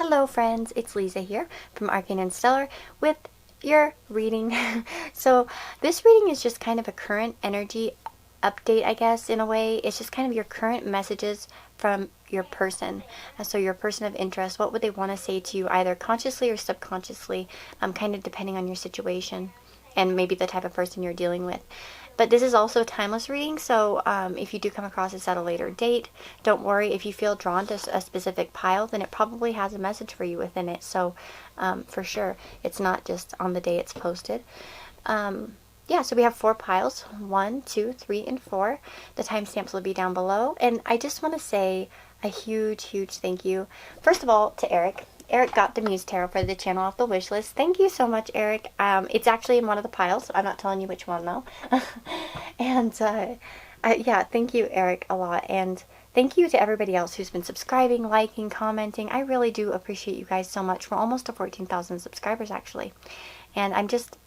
Hello friends, it's Lisa here from Arcane and Stellar with your reading. So this reading is just kind of a current energy update, I guess, in a way. It's just kind of your current messages from your person. So your person of interest, what would they want to say to you either consciously or subconsciously, kind of depending on your situation and maybe the type of person you're dealing with. But this is also a timeless reading, so if you do come across this at a later date, don't worry. If you feel drawn to a specific pile, then it probably has a message for you within it. So for sure, it's not just on the day it's posted. Yeah, so we have 4 piles, 1, 2, 3, and 4. The timestamps will be down below. And I just want to say a huge, huge thank you, first of all, to Eric. Eric got the Muse Tarot for the channel off the wish list. Thank you so much, Eric. It's actually in one of the piles. I'm not telling you which one, though. And, yeah, thank you, Eric, a lot. And thank you to everybody else who's been subscribing, liking, commenting. I really do appreciate you guys so much. We're almost to 14,000 subscribers, actually. And I'm just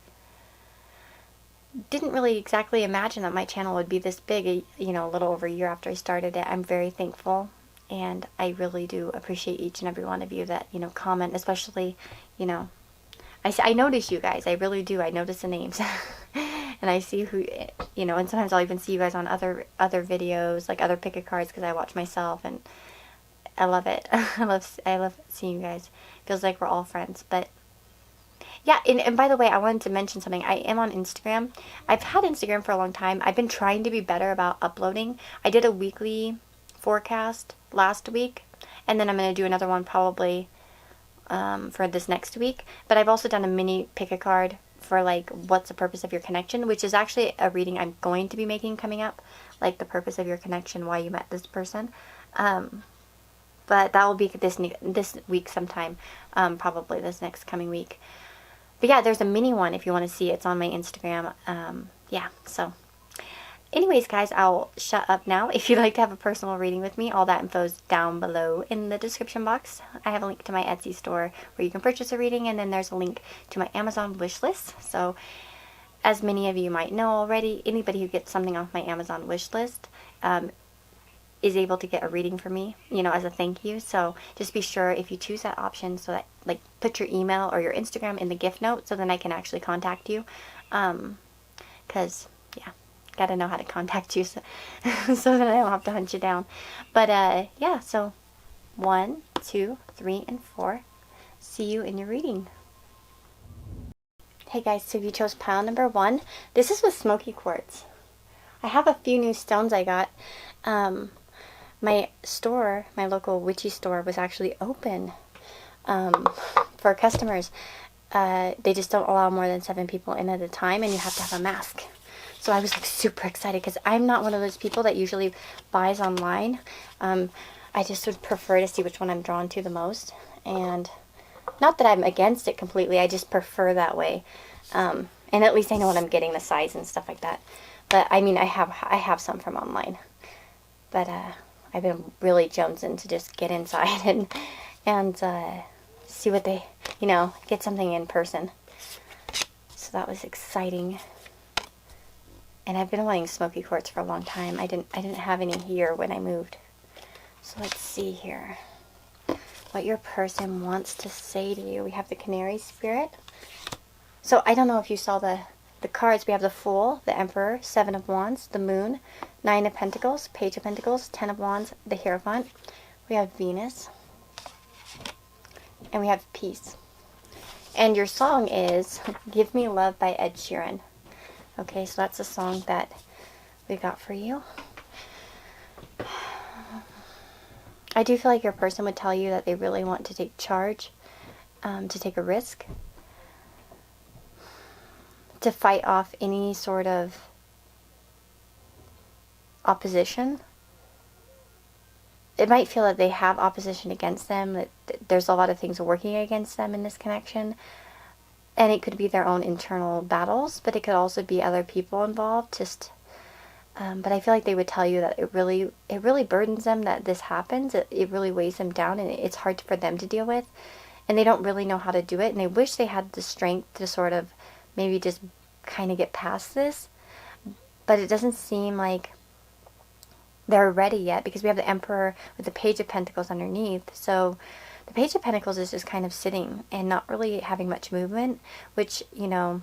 didn't really exactly imagine that my channel would be this big, you know, a little over a year after I started it. I'm very thankful. And I really do appreciate each and every one of you that, you know, comment, especially, you know, I notice you guys. I really do. I notice the names. And I see who, you know, and sometimes I'll even see you guys on other videos, like other pick a cards, because I watch myself, and I love it. I love seeing you guys. Feels like we're all friends. But yeah, and by the way, I wanted to mention something. I am on Instagram. I've had Instagram for a long time. I've been trying to be better about uploading. I did a weekly forecast last week, and then I'm going to do another one probably for this next week. But I've also done a mini pick a card for like what's the purpose of your connection, which is actually a reading I'm going to be making coming up, like the purpose of your connection, why you met this person. But that will be this week sometime, probably this next coming week. But yeah, there's a mini one if you want to see. It's on my Instagram. Yeah, so anyways, guys, I'll shut up now. If you'd like to have a personal reading with me, all that info is down below in the description box. I have a link to my Etsy store where you can purchase a reading, and then there's a link to my Amazon wish list. So, as many of you might know already, anybody who gets something off my Amazon wish list is able to get a reading from me, you know, as a thank you. So just be sure if you choose that option, so that, like, put your email or your Instagram in the gift note, so then I can actually contact you. Because, yeah, gotta know how to contact you so, so that I don't have to hunt you down. But, yeah, so 1, 2, 3, and 4. See you in your reading. Hey guys, so if you chose pile number 1, this is with smoky quartz. I have a few new stones I got. My store, my local witchy store, was actually open for customers. They just don't allow more than 7 people in at a time, and you have to have a mask. So I was like super excited, because I'm not one of those people that usually buys online. I just would prefer to see which one I'm drawn to the most. And not that I'm against it completely, I just prefer that way. And at least I know what I'm getting, the size and stuff like that. But I mean, I have some from online. But I've been really jonesing to just get inside and see what they, you know, get something in person. So that was exciting. And I've been wanting smoky quartz for a long time. I didn't have any here when I moved. So let's see here what your person wants to say to you. We have the Canary Spirit. So I don't know if you saw the cards. We have the Fool, the Emperor, 7 of Wands, the Moon, 9 of Pentacles, Page of Pentacles, 10 of Wands, the Hierophant. We have Venus. And we have Peace. And your song is Give Me Love by Ed Sheeran. Okay, so that's the song that we got for you. I do feel like your person would tell you that they really want to take charge, to take a risk, to fight off any sort of opposition. It might feel that they have opposition against them, that there's a lot of things working against them in this connection. And it could be their own internal battles, but it could also be other people involved. Just, but I feel like they would tell you that it really burdens them that this happens. It really weighs them down, and it's hard for them to deal with. And they don't really know how to do it, and they wish they had the strength to sort of maybe just kind of get past this. But it doesn't seem like they're ready yet, because we have the Emperor with the Page of Pentacles underneath. So The Page of Pentacles is just kind of sitting and not really having much movement, which, you know,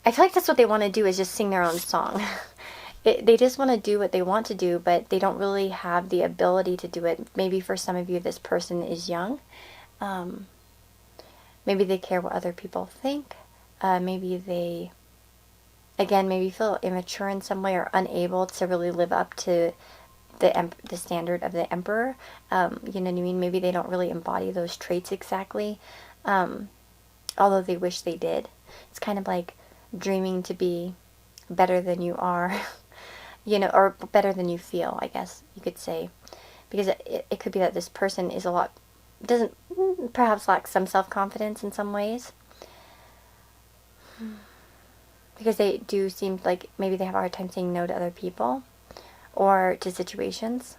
I feel like that's what they want to do, is just sing their own song. They just want to do what they want to do, but they don't really have the ability to do it. Maybe for some of you, this person is young. Maybe they care what other people think. Maybe they, again, maybe feel immature in some way or unable to really live up to the standard of the Emperor. You know what I mean? Maybe they don't really embody those traits exactly, although they wish they did. It's kind of like dreaming to be better than you are, you know, or better than you feel, I guess you could say. Because it could be that this person is doesn't perhaps lack some self-confidence in some ways. Because they do seem like maybe they have a hard time saying no to other people or to situations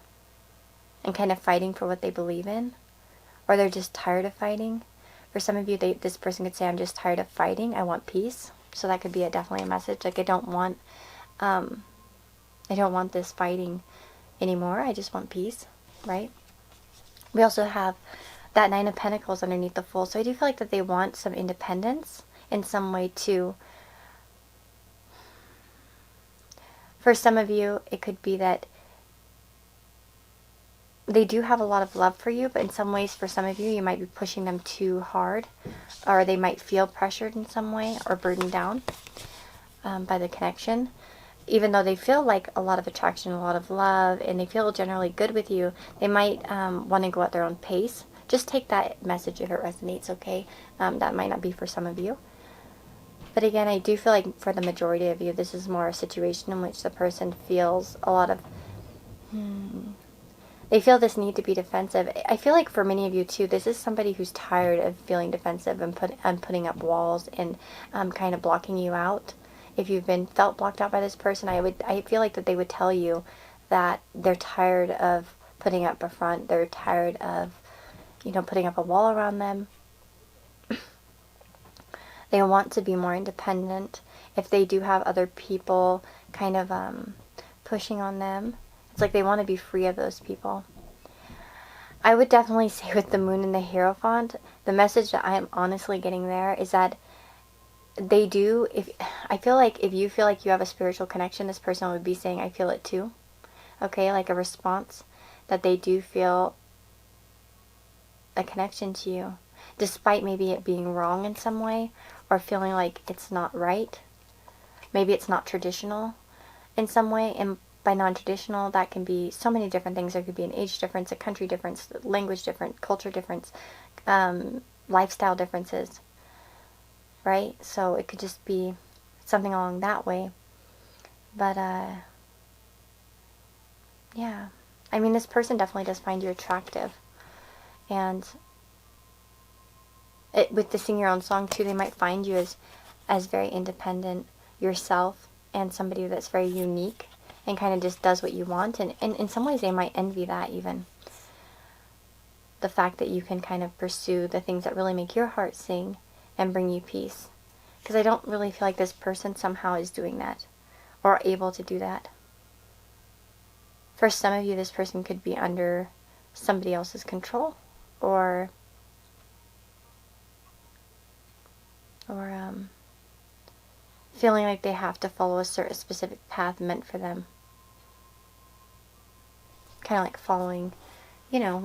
and kind of fighting for what they believe in. Or they're just tired of fighting. For some of you, this person could say, I'm just tired of fighting. I want peace. So that could be definitely a message. Like, I don't want this fighting anymore. I just want peace, right? We also have that Nine of Pentacles underneath the Fool. So I do feel like that they want some independence in some way too. For some of you, it could be that they do have a lot of love for you, but in some ways, for some of you, you might be pushing them too hard, or they might feel pressured in some way or burdened down by the connection. Even though they feel like a lot of attraction, a lot of love, and they feel generally good with you, they might want to go at their own pace. Just take that message if it resonates, okay? That might not be for some of you. But again, I do feel like for the majority of you, this is more a situation in which the person feels a lot of... They feel this need to be defensive. I feel like for many of you too, this is somebody who's tired of feeling defensive and putting up walls and kind of blocking you out. If you've felt blocked out by this person, I feel like that they would tell you that they're tired of putting up a front. They're tired of, you know, putting up a wall around them. They want to be more independent. If they do have other people kind of pushing on them, it's like they want to be free of those people. I would definitely say with the Moon and the Hierophant, the message that I am honestly getting there is that they do, I feel like if you feel like you have a spiritual connection, this person would be saying, I feel it too. Okay, like a response that they do feel a connection to you, despite maybe it being wrong in some way, or feeling like it's not right. Maybe it's not traditional in some way, and by non-traditional, that can be so many different things. There could be an age difference, a country difference, language difference, culture difference, lifestyle differences, right? So it could just be something along that way. But, yeah. I mean, this person definitely does find you attractive. And with the Sing Your Own Song, too, they might find you as very independent yourself and somebody that's very unique and kind of just does what you want. And in some ways, they might envy that even. The fact that you can kind of pursue the things that really make your heart sing and bring you peace. Because I don't really feel like this person somehow is doing that or able to do that. For some of you, this person could be under somebody else's control or feeling like they have to follow a certain specific path meant for them. Kind of like following, you know,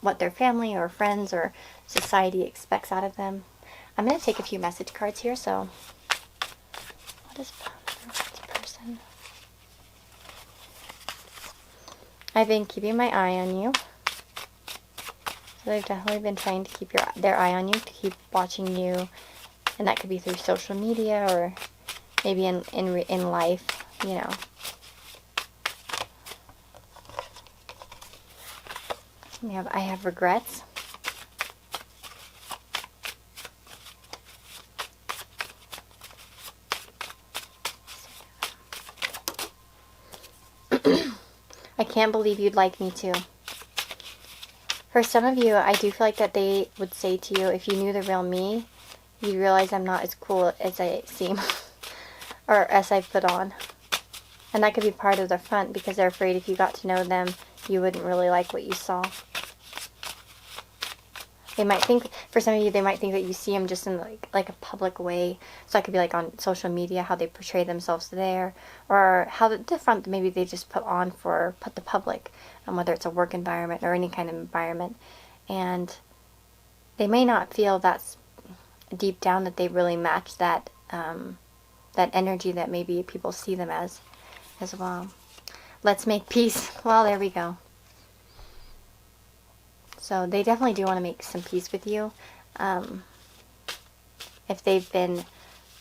what their family or friends or society expects out of them. I'm going to take a few message cards here, so what is this person? I've been keeping my eye on you. So they've definitely been trying to keep their eye on you, to keep watching you, and that could be through social media or maybe in life, you know. I have regrets. I can't believe you'd like me to. For some of you, I do feel like that they would say to you, if you knew the real me, you'd realize I'm not as cool as I seem. Or as I put on. And that could be part of the front, because they're afraid if you got to know them, you wouldn't really like what you saw. They might think, for some of you, they might think that you see them just in like a public way. So that could be like on social media, how they portray themselves there, or how the front maybe they just put the public, whether it's a work environment or any kind of environment. And they may not feel that's deep down that they really match that that energy that maybe people see them as well. Let's make peace. Well, there we go. So they definitely do want to make some peace with you. If they've been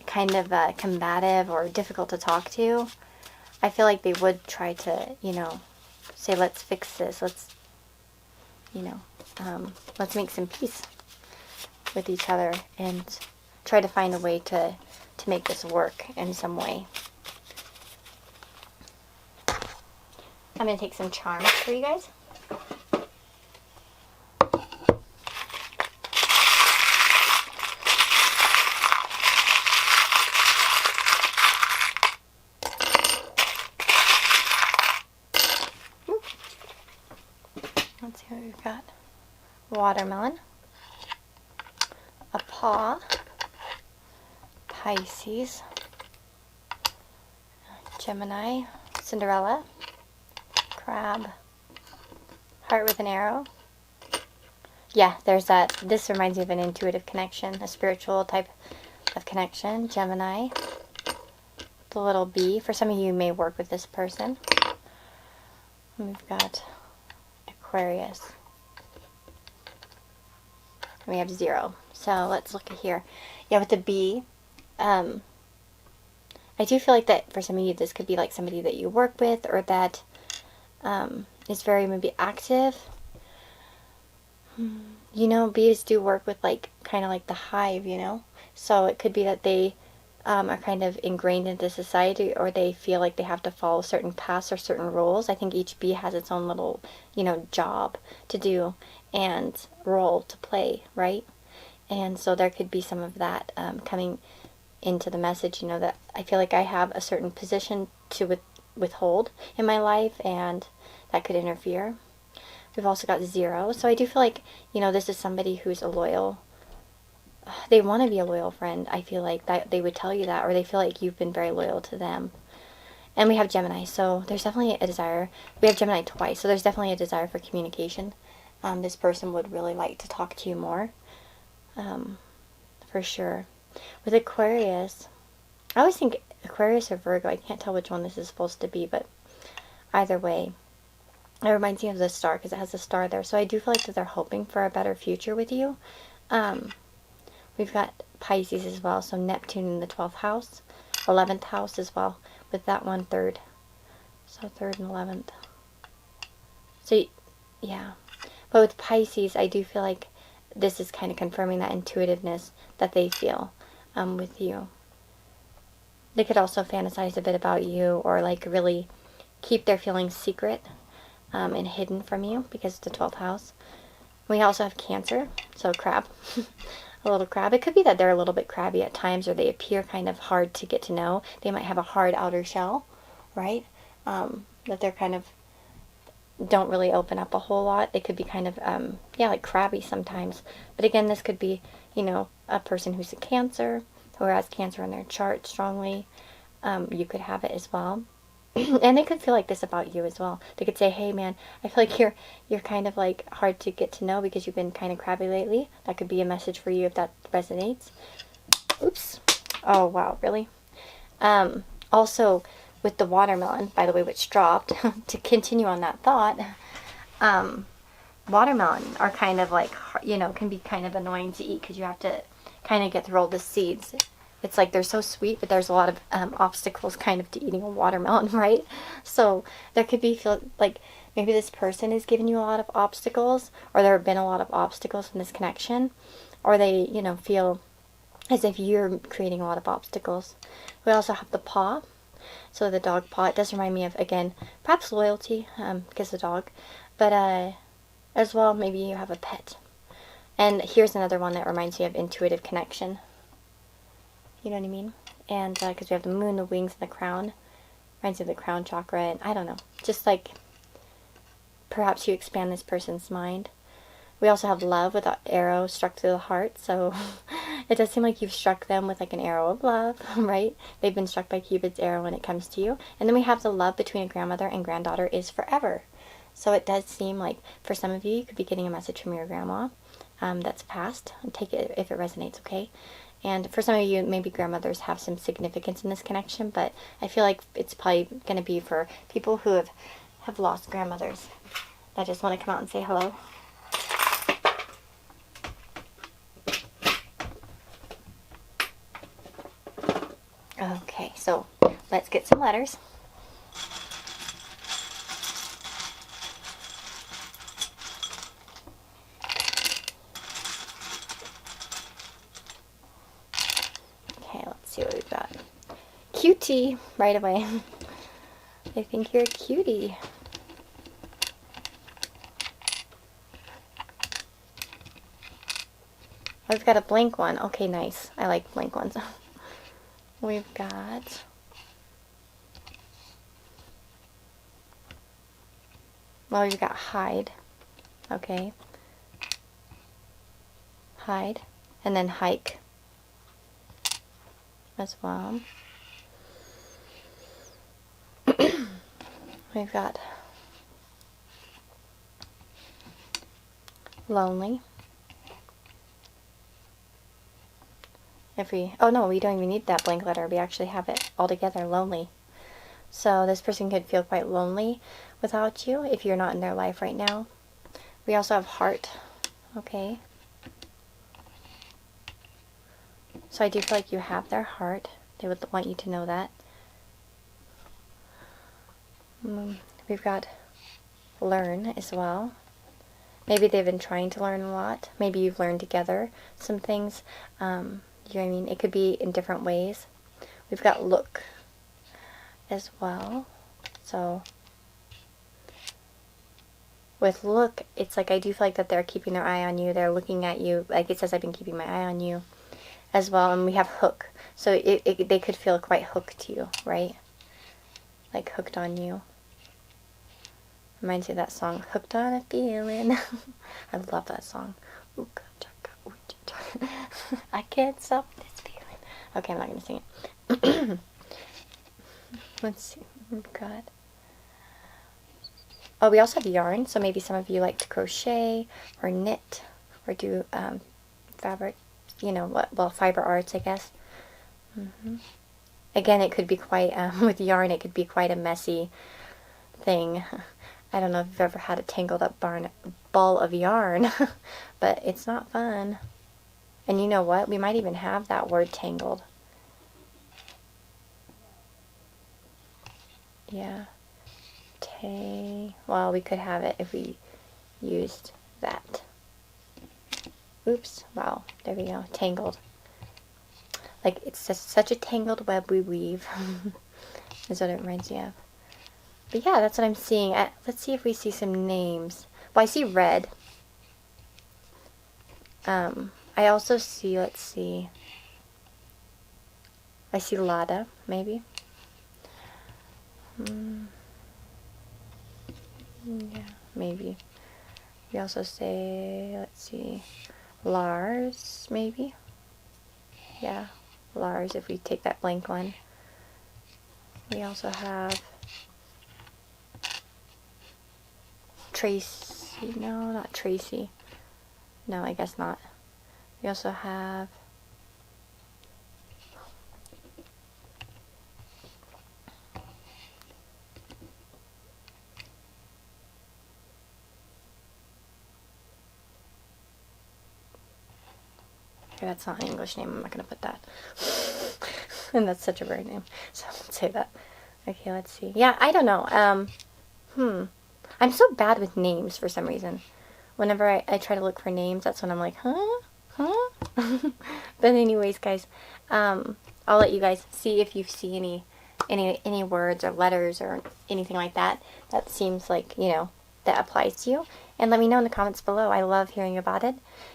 kind of combative or difficult to talk to, I feel like they would try to, say, let's fix this. Let's make some peace with each other and try to find a way to make this work in some way. I'm going to take some charms for you guys. Let's see what we've got. Watermelon, a paw, Pisces, Gemini, Cinderella, crab, heart with an arrow. Yeah, there's that. This reminds me of an intuitive connection, a spiritual type of connection. Gemini, the little bee. For some of you may work with this person. And we've got Aquarius. We have 0. So let's look at here. Yeah, with the bee, I do feel like that for some of you, this could be like somebody that you work with or that is very maybe active. Bees do work with kind of like the hive, So it could be that they are kind of ingrained into society, or they feel like they have to follow certain paths or certain rules. I think each bee has its own little, job to do and role to play, right? And so there could be some of that coming into the message, that I feel like I have a certain position to withhold in my life, and that could interfere. We've also got 0. So I do feel like, this is somebody who's a loyal, they want to be a loyal friend. I feel like that they would tell you that, or they feel like you've been very loyal to them. And we have Gemini, so there's definitely a desire. We have Gemini twice, so there's definitely a desire for communication. This person would really like to talk to you more, for sure. With Aquarius, I always think Aquarius or Virgo. I can't tell which one this is supposed to be, but either way, it reminds me of the star because it has a star there. So I do feel like that they're hoping for a better future with you. We've got Pisces as well, so Neptune in the 12th house, 11th house as well, with that one 3rd. So 3rd and 11th. So, yeah. But with Pisces, I do feel like this is kind of confirming that intuitiveness that they feel with you. They could also fantasize a bit about you, or really keep their feelings secret and hidden from you because it's the 12th house. We also have Cancer, so crab. A little crab. It could be that they're a little bit crabby at times, or they appear kind of hard to get to know. They might have a hard outer shell, right? That they're kind of don't really open up a whole lot. They could be kind of, like crabby sometimes. But again, this could be, a person who's a Cancer, who has Cancer in their chart strongly. You could have it as well. And they could feel like this about you as well. They could say, hey man, I feel like you're kind of hard to get to know because you've been kind of crabby lately. That could be a message for you if that resonates. Oops. Oh wow, really? Also, with the watermelon, by the way, which dropped, to continue on that thought, watermelon are kind of can be kind of annoying to eat because you have to kind of get through all the seeds. It's they're so sweet, but there's a lot of obstacles kind of to eating a watermelon, right? So there could be maybe this person is giving you a lot of obstacles, or there have been a lot of obstacles in this connection, or they, feel as if you're creating a lot of obstacles. We also have the paw. So the dog paw, it does remind me of, again, perhaps loyalty, because the dog, but as well, maybe you have a pet. And here's another one that reminds me of intuitive connection. You know what I mean? And because we have the moon, the wings, and the crown. Reminds me of the crown chakra, and I don't know. Just perhaps you expand this person's mind. We also have love with an arrow struck through the heart. So it does seem like you've struck them with like an arrow of love, right? They've been struck by Cupid's arrow when it comes to you. And then we have the love between a grandmother and granddaughter is forever. So it does seem like for some of you, you could be getting a message from your grandma that's passed. Take it if it resonates, okay? And for some of you, maybe grandmothers have some significance in this connection, but I feel like it's probably going to be for people who have lost grandmothers that just want to come out and say hello. Okay, so let's get some letters. Okay, let's see what we've got. Cutie, right away. I think you're a cutie. Oh, we've got a blank one. Okay, nice. I like blank ones. We've got... Well, we've got hide. Okay. Hide. And then hike as well. We've got lonely. Oh no, we don't even need that blank letter. We actually have it all together, lonely. So this person could feel quite lonely without you if you're not in their life right now. We also have heart, okay? So I do feel like you have their heart. They would want you to know that. We've got learn as well. Maybe they've been trying to learn a lot. Maybe you've learned together some things. You know what I mean? It could be in different ways. We've got look as well. So with look, it's like I do feel like that they're keeping their eye on you. They're looking at you. Like it says, I've been keeping my eye on you as well. And we have hook. So they could feel quite hooked to you, right? Like hooked on you. Reminds me of that song, Hooked on a Feeling. I love that song. I can't stop this feeling. Okay, I'm not going to sing it. Let's see. Oh, God. Oh, we also have yarn. So maybe some of you like to crochet or knit or do fabric, you know, well, fiber arts, I guess. Again, it could be quite, with yarn, it could be quite a messy thing. I don't know if you've ever had a tangled up ball of yarn, but it's not fun. And you know what? We might even have that word tangled. Yeah. Well, we could have it if we used that. Oops. Wow. There we go. Tangled. Like, it's just such a tangled web we weave. Is what it reminds me of. But yeah, that's what I'm seeing. Let's see if we see some names. Well, I see red. I also see, let's see. I see Lada, maybe. Yeah, maybe. We also say, let's see, Lars, maybe. Yeah, Lars, if we take that blank one. We also have Tracy. No, not Tracy. No, I guess not. We also have okay, that's not an English name. I'm not going to put that. And that's such a weird name. So I won't say that. Okay, let's see. Yeah, I don't know. I'm so bad with names for some reason. Whenever I try to look for names, that's when I'm like, huh? But anyways, guys, I'll let you guys see if you see any words or letters or anything like that seems like, you know, that applies to you. And let me know in the comments below. I love hearing about it.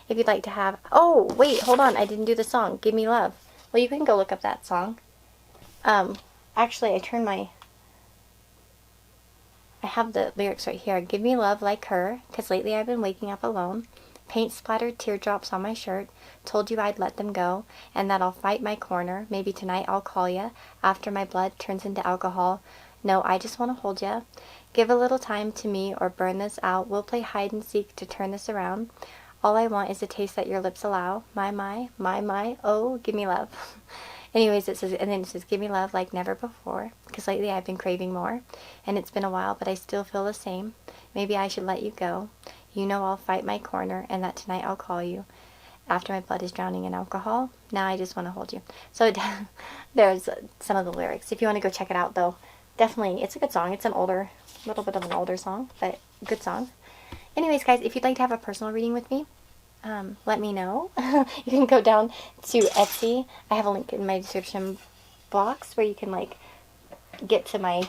If you'd like to have... Oh, wait, hold on. I didn't do the song. Give Me Love. Well, you can go look up that song. Actually, I have the lyrics right here. Give me love like her, because lately I've been waking up alone. Paint splattered teardrops on my shirt. Told you I'd let them go, and that I'll fight my corner. Maybe tonight I'll call ya, after my blood turns into alcohol. No, I just want to hold ya. Give a little time to me or burn this out. We'll play hide and seek to turn this around. All I want is a taste that your lips allow. My, oh, give me love. Anyways, it says, and then it says, give me love like never before, because lately I've been craving more, and it's been a while, but I still feel the same. Maybe I should let you go. You know I'll fight my corner, and that tonight I'll call you, after my blood is drowning in alcohol. Now I just want to hold you. So there's some of the lyrics. If you want to go check it out, though, definitely, it's a good song. It's an older, little bit of an older song, but good song. Anyways, guys, if you'd like to have a personal reading with me, let me know. You can go down to Etsy. I have a link in my description box where you can like get to my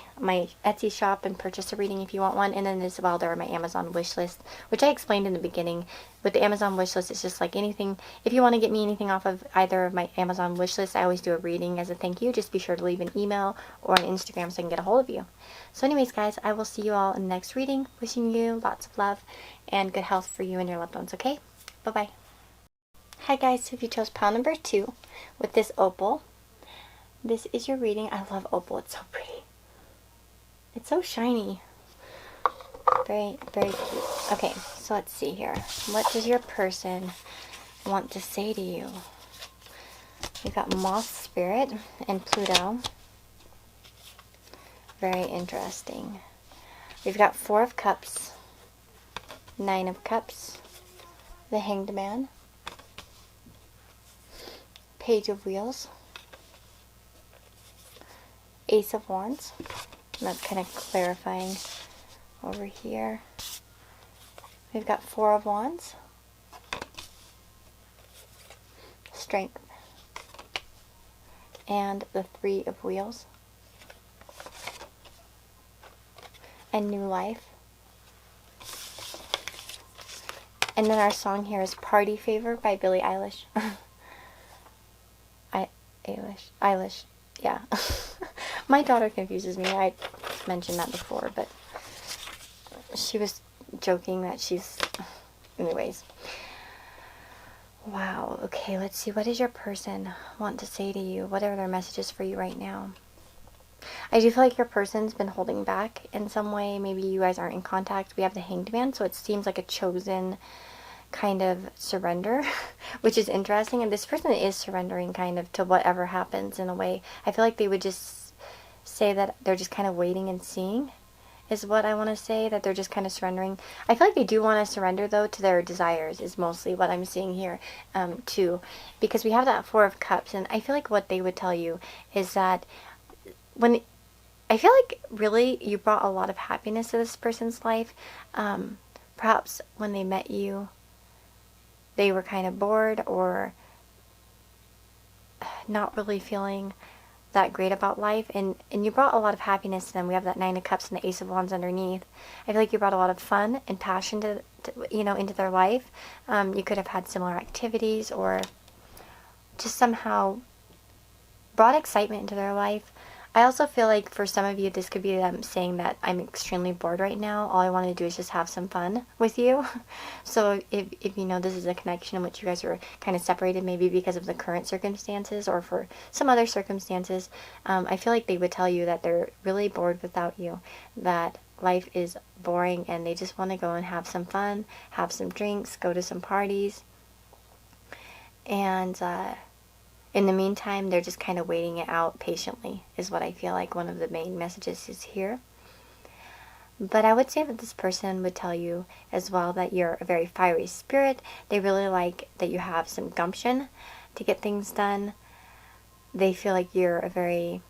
Etsy shop and purchase a reading if you want one. And then as well, there are my Amazon wish list, which I explained in the beginning. With the Amazon wish list, it's just like anything. If you want to get me anything off of either of my Amazon wish list, I always do a reading as a thank you. Just be sure to leave an email or an Instagram so I can get a hold of you. So anyways, guys, I will see you all in the next reading. Wishing you lots of love and good health for you and your loved ones, okay? Bye-bye. Hi guys, so if you chose pile number 2 with this opal, this is your reading. I love opal. It's so pretty. It's so shiny. Very, very cute. Okay, so let's see here. What does your person want to say to you? We've got Moth Spirit and Pluto. Very interesting. We've got 4 of Cups, 9 of Cups, the Hanged Man, Page of Wheels, Ace of Wands. And that's kind of clarifying over here. We've got 4 of Wands, Strength, and the 3 of Wheels, and New Life. And then our song here is Party Favor by Billie Eilish. Eilish. Yeah. My daughter confuses me. I mentioned that before, but she was joking that she's... Anyways. Wow. Okay, let's see. What does your person want to say to you? What are their messages for you right now? I do feel like your person's been holding back in some way. Maybe you guys aren't in contact. We have the Hanged Man, so it seems like a chosen kind of surrender, which is interesting. And this person is surrendering kind of to whatever happens in a way. I feel like they would just say that they're just kind of waiting and seeing is what I want to say, that they're just kind of surrendering. I feel like they do want to surrender, though, to their desires is mostly what I'm seeing here, too. Because we have that 4 of Cups, and I feel like what they would tell you is that when... I feel like, really, you brought a lot of happiness to this person's life. Perhaps when they met you, they were kind of bored or not really feeling that great about life, and you brought a lot of happiness to them. We have that 9 of Cups and the Ace of Wands underneath. I feel like you brought a lot of fun and passion to into their life. You could have had similar activities or just somehow brought excitement into their life. I also feel like for some of you, this could be them saying that I'm extremely bored right now. All I want to do is just have some fun with you. So if you know this is a connection in which you guys are kind of separated, maybe because of the current circumstances or for some other circumstances, I feel like they would tell you that they're really bored without you, that life is boring and they just want to go and have some fun, have some drinks, go to some parties. And in the meantime, they're just kind of waiting it out patiently, is what I feel like one of the main messages is here. But I would say that this person would tell you as well that you're a very fiery spirit. They really like that you have some gumption to get things done. They feel like you're a very,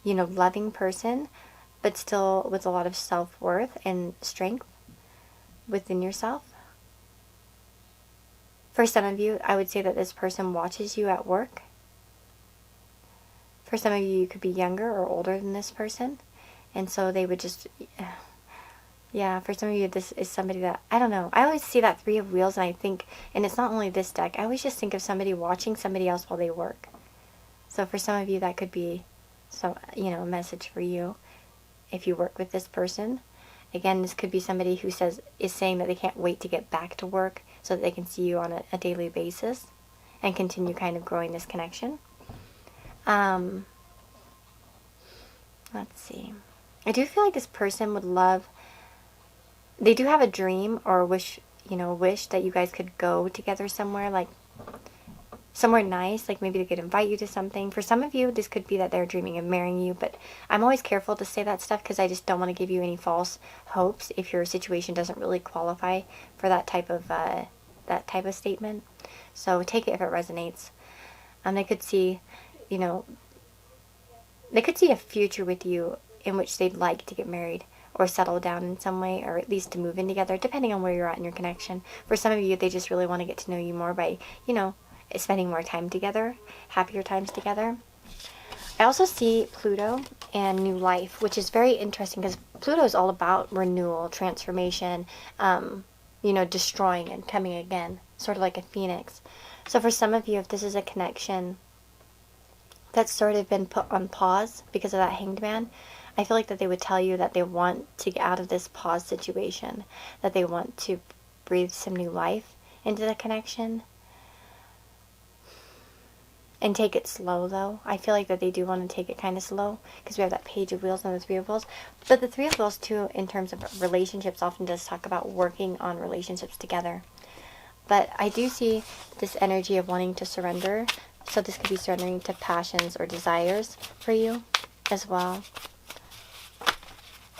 loving person, but still with a lot of self-worth and strength within yourself. For some of you, I would say that this person watches you at work. For some of you, you could be younger or older than this person. And so they would just, for some of you, this is somebody that, I don't know. I always see that 3 of Wheels and I think, and it's not only this deck, I always just think of somebody watching somebody else while they work. So for some of you, that could be some, a message for you if you work with this person. Again, this could be somebody who is saying that they can't wait to get back to work. so that they can see you on a daily basis and continue kind of growing this connection. Let's see. I do feel like this person would love, they do have a dream or wish that you guys could go together somewhere, like somewhere nice, like maybe they could invite you to something. For some of you, this could be that they're dreaming of marrying you, but I'm always careful to say that stuff because I just don't want to give you any false hopes if your situation doesn't really qualify for that type of statement. So take it if it resonates. They could see, they could see a future with you in which they'd like to get married or settle down in some way, or at least to move in together, depending on where you're at in your connection. For some of you, they just really want to get to know you more by, spending more time together, happier times together. I also see Pluto and new life, which is very interesting because Pluto is all about renewal, transformation, destroying and coming again, sort of like a phoenix. So for some of you, if this is a connection that's sort of been put on pause because of that Hanged Man, I feel like that they would tell you that they want to get out of this pause situation, that they want to breathe some new life into the connection. And take it slow, though. I feel like that they do want to take it kind of slow because we have that Page of Wheels and the Three of Wheels. But the Three of Wheels, too, in terms of relationships, often does talk about working on relationships together. But I do see this energy of wanting to surrender. So this could be surrendering to passions or desires for you as well.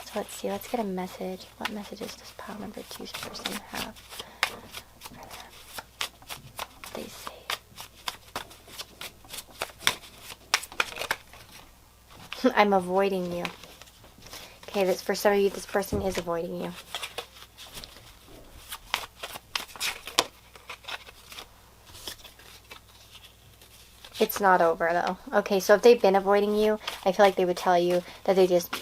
So let's see. Let's get a message. What messages does pile number 2's person have? They say. I'm avoiding you. Okay, that's for some of you, this person is avoiding you. It's not over, though. Okay, so if they've been avoiding you, I feel like they would tell you that they just,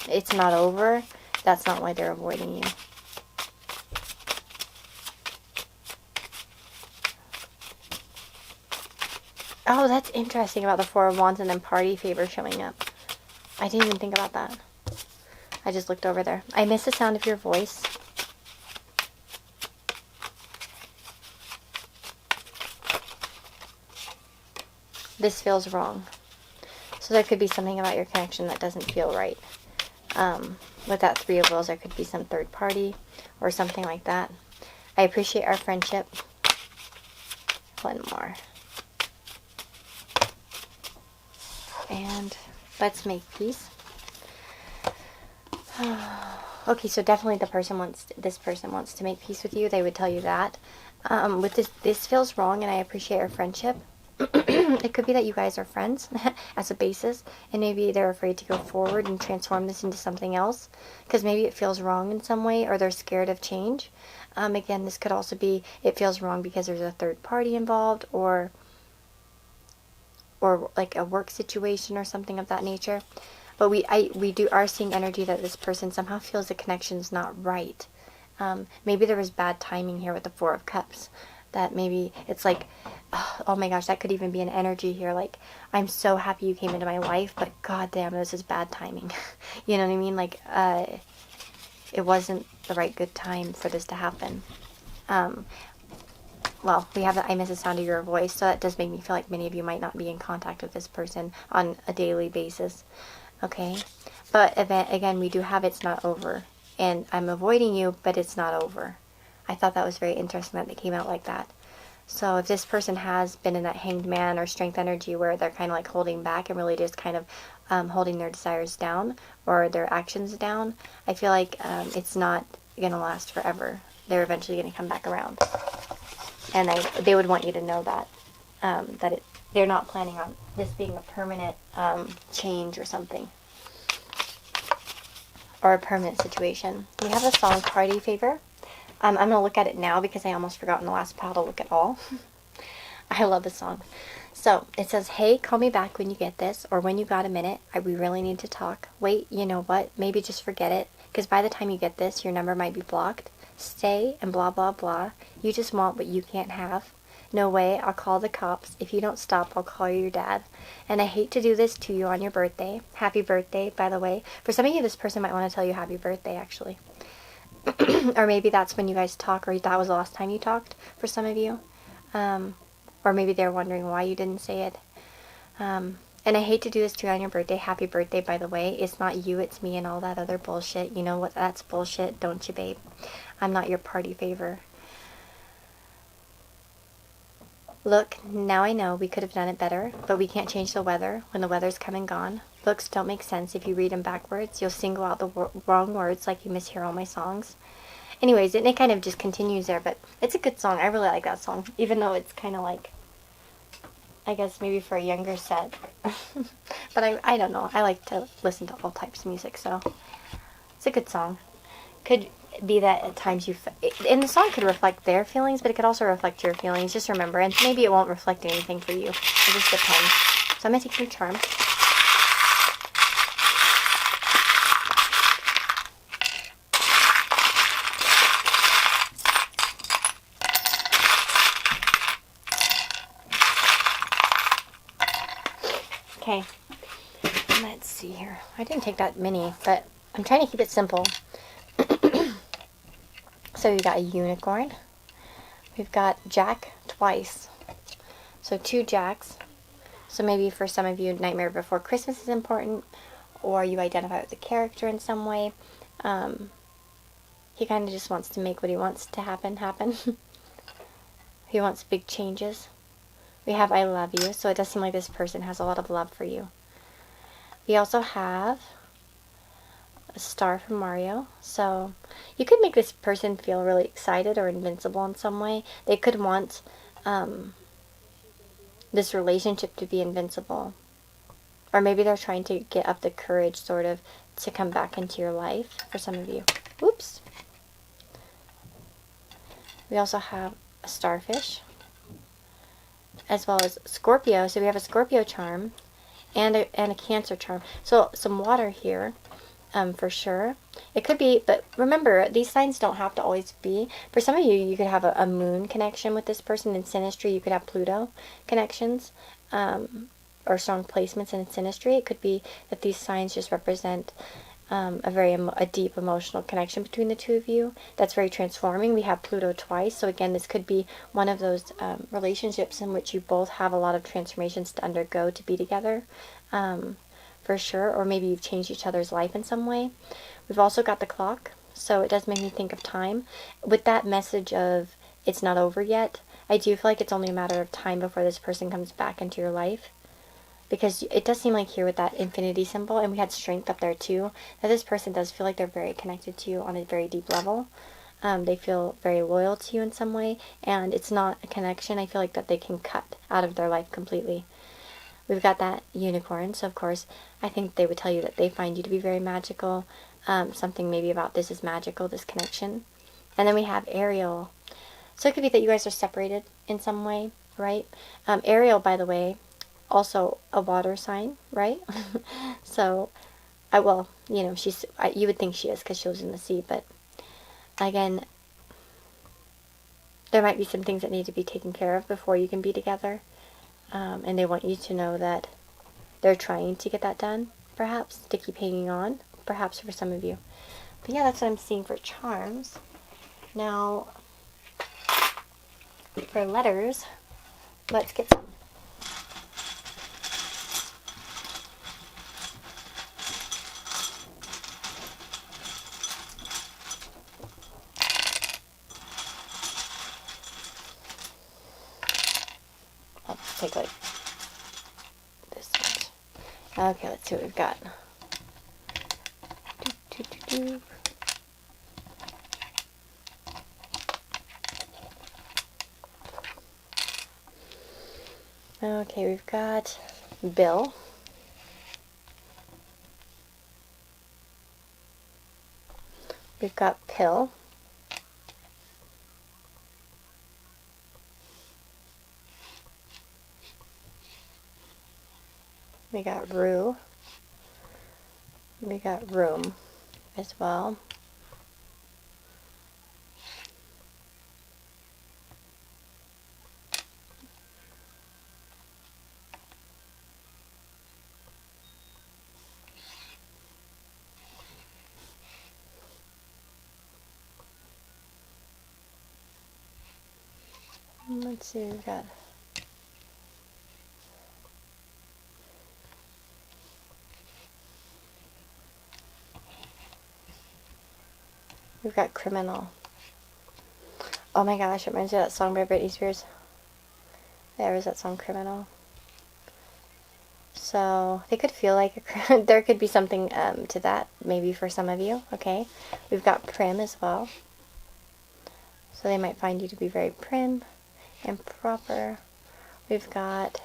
it's not over. That's not why they're avoiding you. Oh, that's interesting about the Four of Wands and then party favor showing up. I didn't even think about that. I just looked over there. I miss the sound of your voice. This feels wrong. So there could be something about your connection that doesn't feel right. With that Three of Wheels, there could be some third party or something like that. I appreciate our friendship. One more. And let's make peace. Okay, so definitely this person wants to make peace with you. They would tell you that. With this feels wrong, and I appreciate our friendship. It could be that you guys are friends as a basis, and maybe they're afraid to go forward and transform this into something else, because maybe it feels wrong in some way, or they're scared of change. Again, this could also be it feels wrong because there's a third party involved, or like a work situation or something of that nature. But we are seeing energy that this person somehow feels the connection's not right. Maybe there was bad timing here with the Four of Cups. That maybe it's like, oh my gosh, that could even be an energy here. Like, I'm so happy you came into my life, but goddamn, this is bad timing. You know what I mean? Like, it wasn't the right good time for this to happen. Well, I miss the sound of your voice, so that does make me feel like many of you might not be in contact with this person on a daily basis. Okay? But again, we do have it's not over. And I'm avoiding you, but it's not over. I thought that was very interesting that they came out like that. So if this person has been in that Hanged Man or Strength energy where they're kind of like holding back and really just kind of holding their desires down or their actions down, I feel like it's not going to last forever. They're eventually going to come back around. And they would want you to know that, they're not planning on this being a permanent change or something. Or a permanent situation. We have a song, Party Favor. I'm going to look at it now because I almost forgot in the last pile to look at all. I love this song. So, it says, hey, call me back when you get this, or when you got a minute. We really need to talk. Wait, you know what? Maybe just forget it, because by the time you get this, your number might be blocked. Stay and blah, blah, blah. You just want what you can't have. No way, I'll call the cops. If you don't stop, I'll call your dad. And I hate to do this to you on your birthday. Happy birthday, by the way. For some of you, this person might want to tell you happy birthday, actually. Or maybe that's when you guys talk, or that was the last time you talked for some of you. Or maybe they're wondering why you didn't say it. And I hate to do this to you on your birthday. Happy birthday, by the way. It's not you, it's me and all that other bullshit. You know what? That's bullshit, don't you, babe? I'm not your party favor. Look, now I know we could have done it better, but we can't change the weather when the weather's come and gone. Books don't make sense if you read them backwards. You'll single out the wrong words like you mishear all my songs. Anyways, it kind of just continues there, but it's a good song. I really like that song, even though it's kind of like, I guess maybe for a younger set. But I don't know. I like to listen to all types of music, so it's a good song. Could be that at times and the song could reflect their feelings, but it could also reflect your feelings. Just remember, and maybe it won't reflect anything for you. It just depends. So I'm going to take some charm. Okay, let's see here. I didn't take that many, but I'm trying to keep it simple. So we got a unicorn. We've got Jack twice. So 2 jacks. So maybe for some of you, Nightmare Before Christmas is important, or you identify with the character in some way. He kind of just wants to make what he wants to happen. He wants big changes. We have I love you, so it does seem like this person has a lot of love for you. We also have a star from Mario, so you could make this person feel really excited or invincible in some way. They could want this relationship to be invincible. Or maybe they're trying to get up the courage, sort of, to come back into your life for some of you. Whoops. We also have a starfish, as well as Scorpio. So we have a Scorpio charm and a Cancer charm. So some water here, for sure. It could be, but remember, these signs don't have to always be. For some of you, you could have a moon connection with this person. In synastry, you could have Pluto connections, or strong placements in synastry. It could be that these signs just represent a deep emotional connection between the two of you that's very transforming. We have Pluto twice, so again, this could be one of those relationships in which you both have a lot of transformations to undergo to be together, for sure. Or maybe you've changed each other's life in some way. We've also got the clock, so it does make me think of time. With that message of it's not over yet, I do feel like it's only a matter of time before this person comes back into your life. Because it does seem like here with that infinity symbol, and we had strength up there too, that this person does feel like they're very connected to you on a very deep level. They feel very loyal to you in some way, and it's not a connection I feel like that they can cut out of their life completely. We've got that unicorn, so of course I think they would tell you that they find you to be very magical. Something maybe about this is magical, this connection. And then we have Ariel. So it could be that you guys are separated in some way, right? Ariel, by the way, also a water sign, right? So, you would think she is because she lives in the sea, but again, there might be some things that need to be taken care of before you can be together, and they want you to know that they're trying to get that done, perhaps, to keep hanging on, perhaps for some of you. But yeah, that's what I'm seeing for charms. Now, for letters, let's get some. Take like this much. Okay, let's see what we've got. Okay, we've got Bill. We've got Pill. We got Rue. We got Room as well. Let's see, we've got criminal. Oh my gosh, it reminds me of that song by Britney Spears. There was that song, Criminal. So they could feel like there could be something to that, maybe for some of you. Okay, we've got prim as well. So they might find you to be very prim and proper. We've got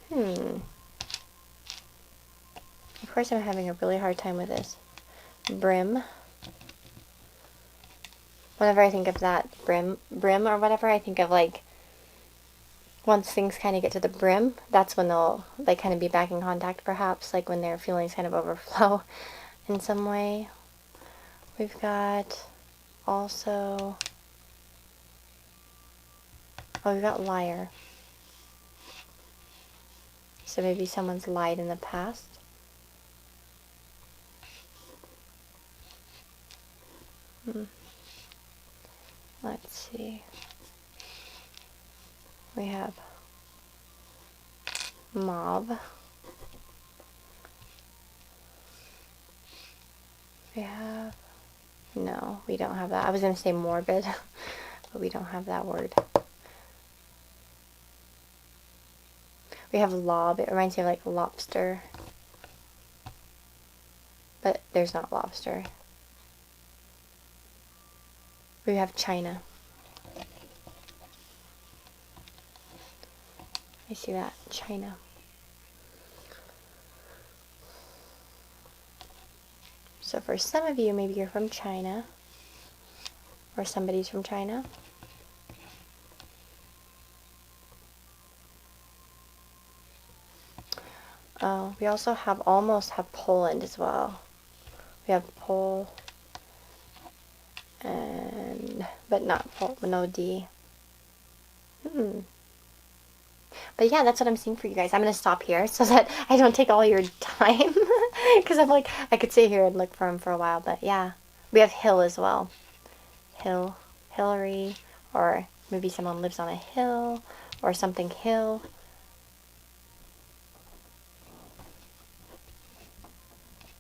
of course I'm having a really hard time with this. Brim. Whenever I think of that brim or whatever, I think of like once things kind of get to the brim, that's when they'll like kind of be back in contact, perhaps, like when their feelings kind of overflow in some way. We've got also, oh, we've got liar. So maybe someone's lied in the past. Let's see. We have mob. We have, no, we don't have that. I was going to say morbid, but we don't have that word. We have lob. It reminds me of like lobster. But there's not lobster. We have China. I see that. China. So for some of you, maybe you're from China. Or somebody's from China. Oh, we also almost have Poland as well. We have Pol, but not Pol, no D. But yeah, that's what I'm seeing for you guys. I'm going to stop here so that I don't take all your time. Because I'm like, I could sit here and look for him for a while. But yeah, we have hill as well. Hill, Hillary, or maybe someone lives on a hill, or something hill.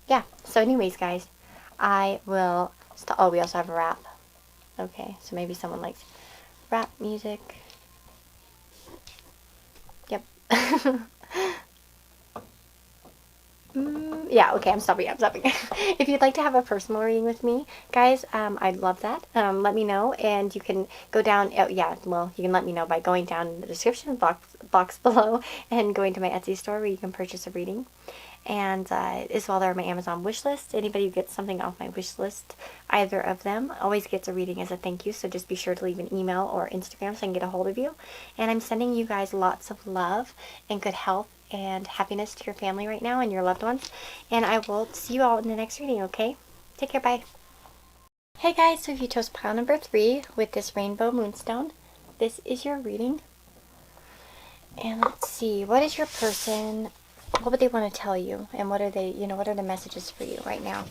Yeah, so anyways, guys, I will stop. Oh, we also have rap. Okay, so maybe someone likes rap music. Yep. Yeah, okay, I'm stopping. If you'd like to have a personal reading with me, guys, I'd love that. Let me know, and you can go down, oh, yeah, well, you can let me know by going down in the description box below and going to my Etsy store where you can purchase a reading. And as well, they're on my Amazon wish list. Anybody who gets something off my wish list, either of them, always gets a reading as a thank you. So just be sure to leave an email or Instagram so I can get a hold of you. And I'm sending you guys lots of love and good health and happiness to your family right now and your loved ones. And I will see you all in the next reading, okay? Take care, bye. Hey guys, so if you chose pile number 3 with this rainbow moonstone, this is your reading. And let's see, what is your person, what would they want to tell you? And what are they, what are the messages for you right now?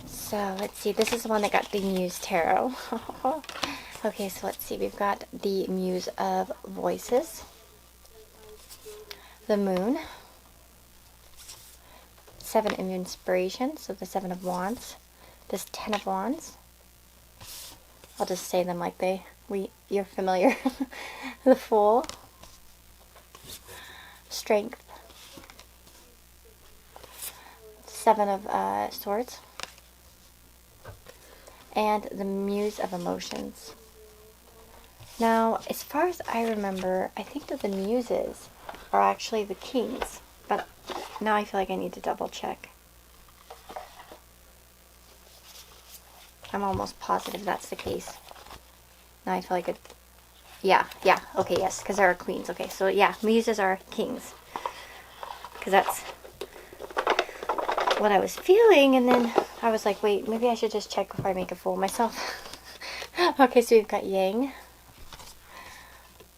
So let's see, this is the one that got the Muse Tarot. Okay, so let's see, we've got the Muse of Voices, the Moon, 7 of Inspiration, so the 7 of Wands, this 10 of Wands. I'll just say them like you're familiar. The Fool, Strength, 7 of Swords, and the Muse of Emotions. Now, as far as I remember, I think that the Muses are actually the Kings, but now I feel like I need to double check. I'm almost positive that's the case. Now I feel like yeah, okay, yes, because there are queens. Okay, so yeah, Muses are kings. Because that's what I was feeling, and then I was like, wait, maybe I should just check before I make a fool of myself. Okay, so we've got Yang,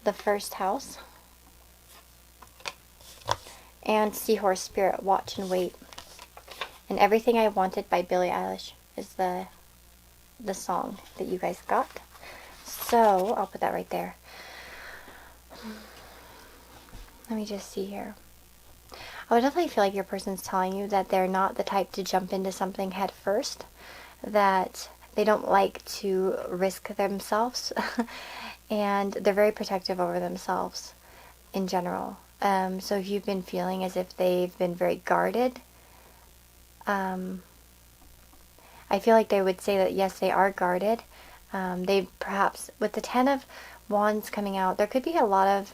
the first house, and Seahorse Spirit, Watch and Wait. And Everything I Wanted by Billie Eilish is the the song that you guys got. So I'll put that right there. Let me just see here. I would definitely feel like your person's telling you that they're not the type to jump into something head first, that they don't like to risk themselves, and they're very protective over themselves in general. So if you've been feeling as if they've been very guarded, I feel like they would say that yes, they are guarded. They perhaps, with the Ten of Wands coming out, there could be a lot of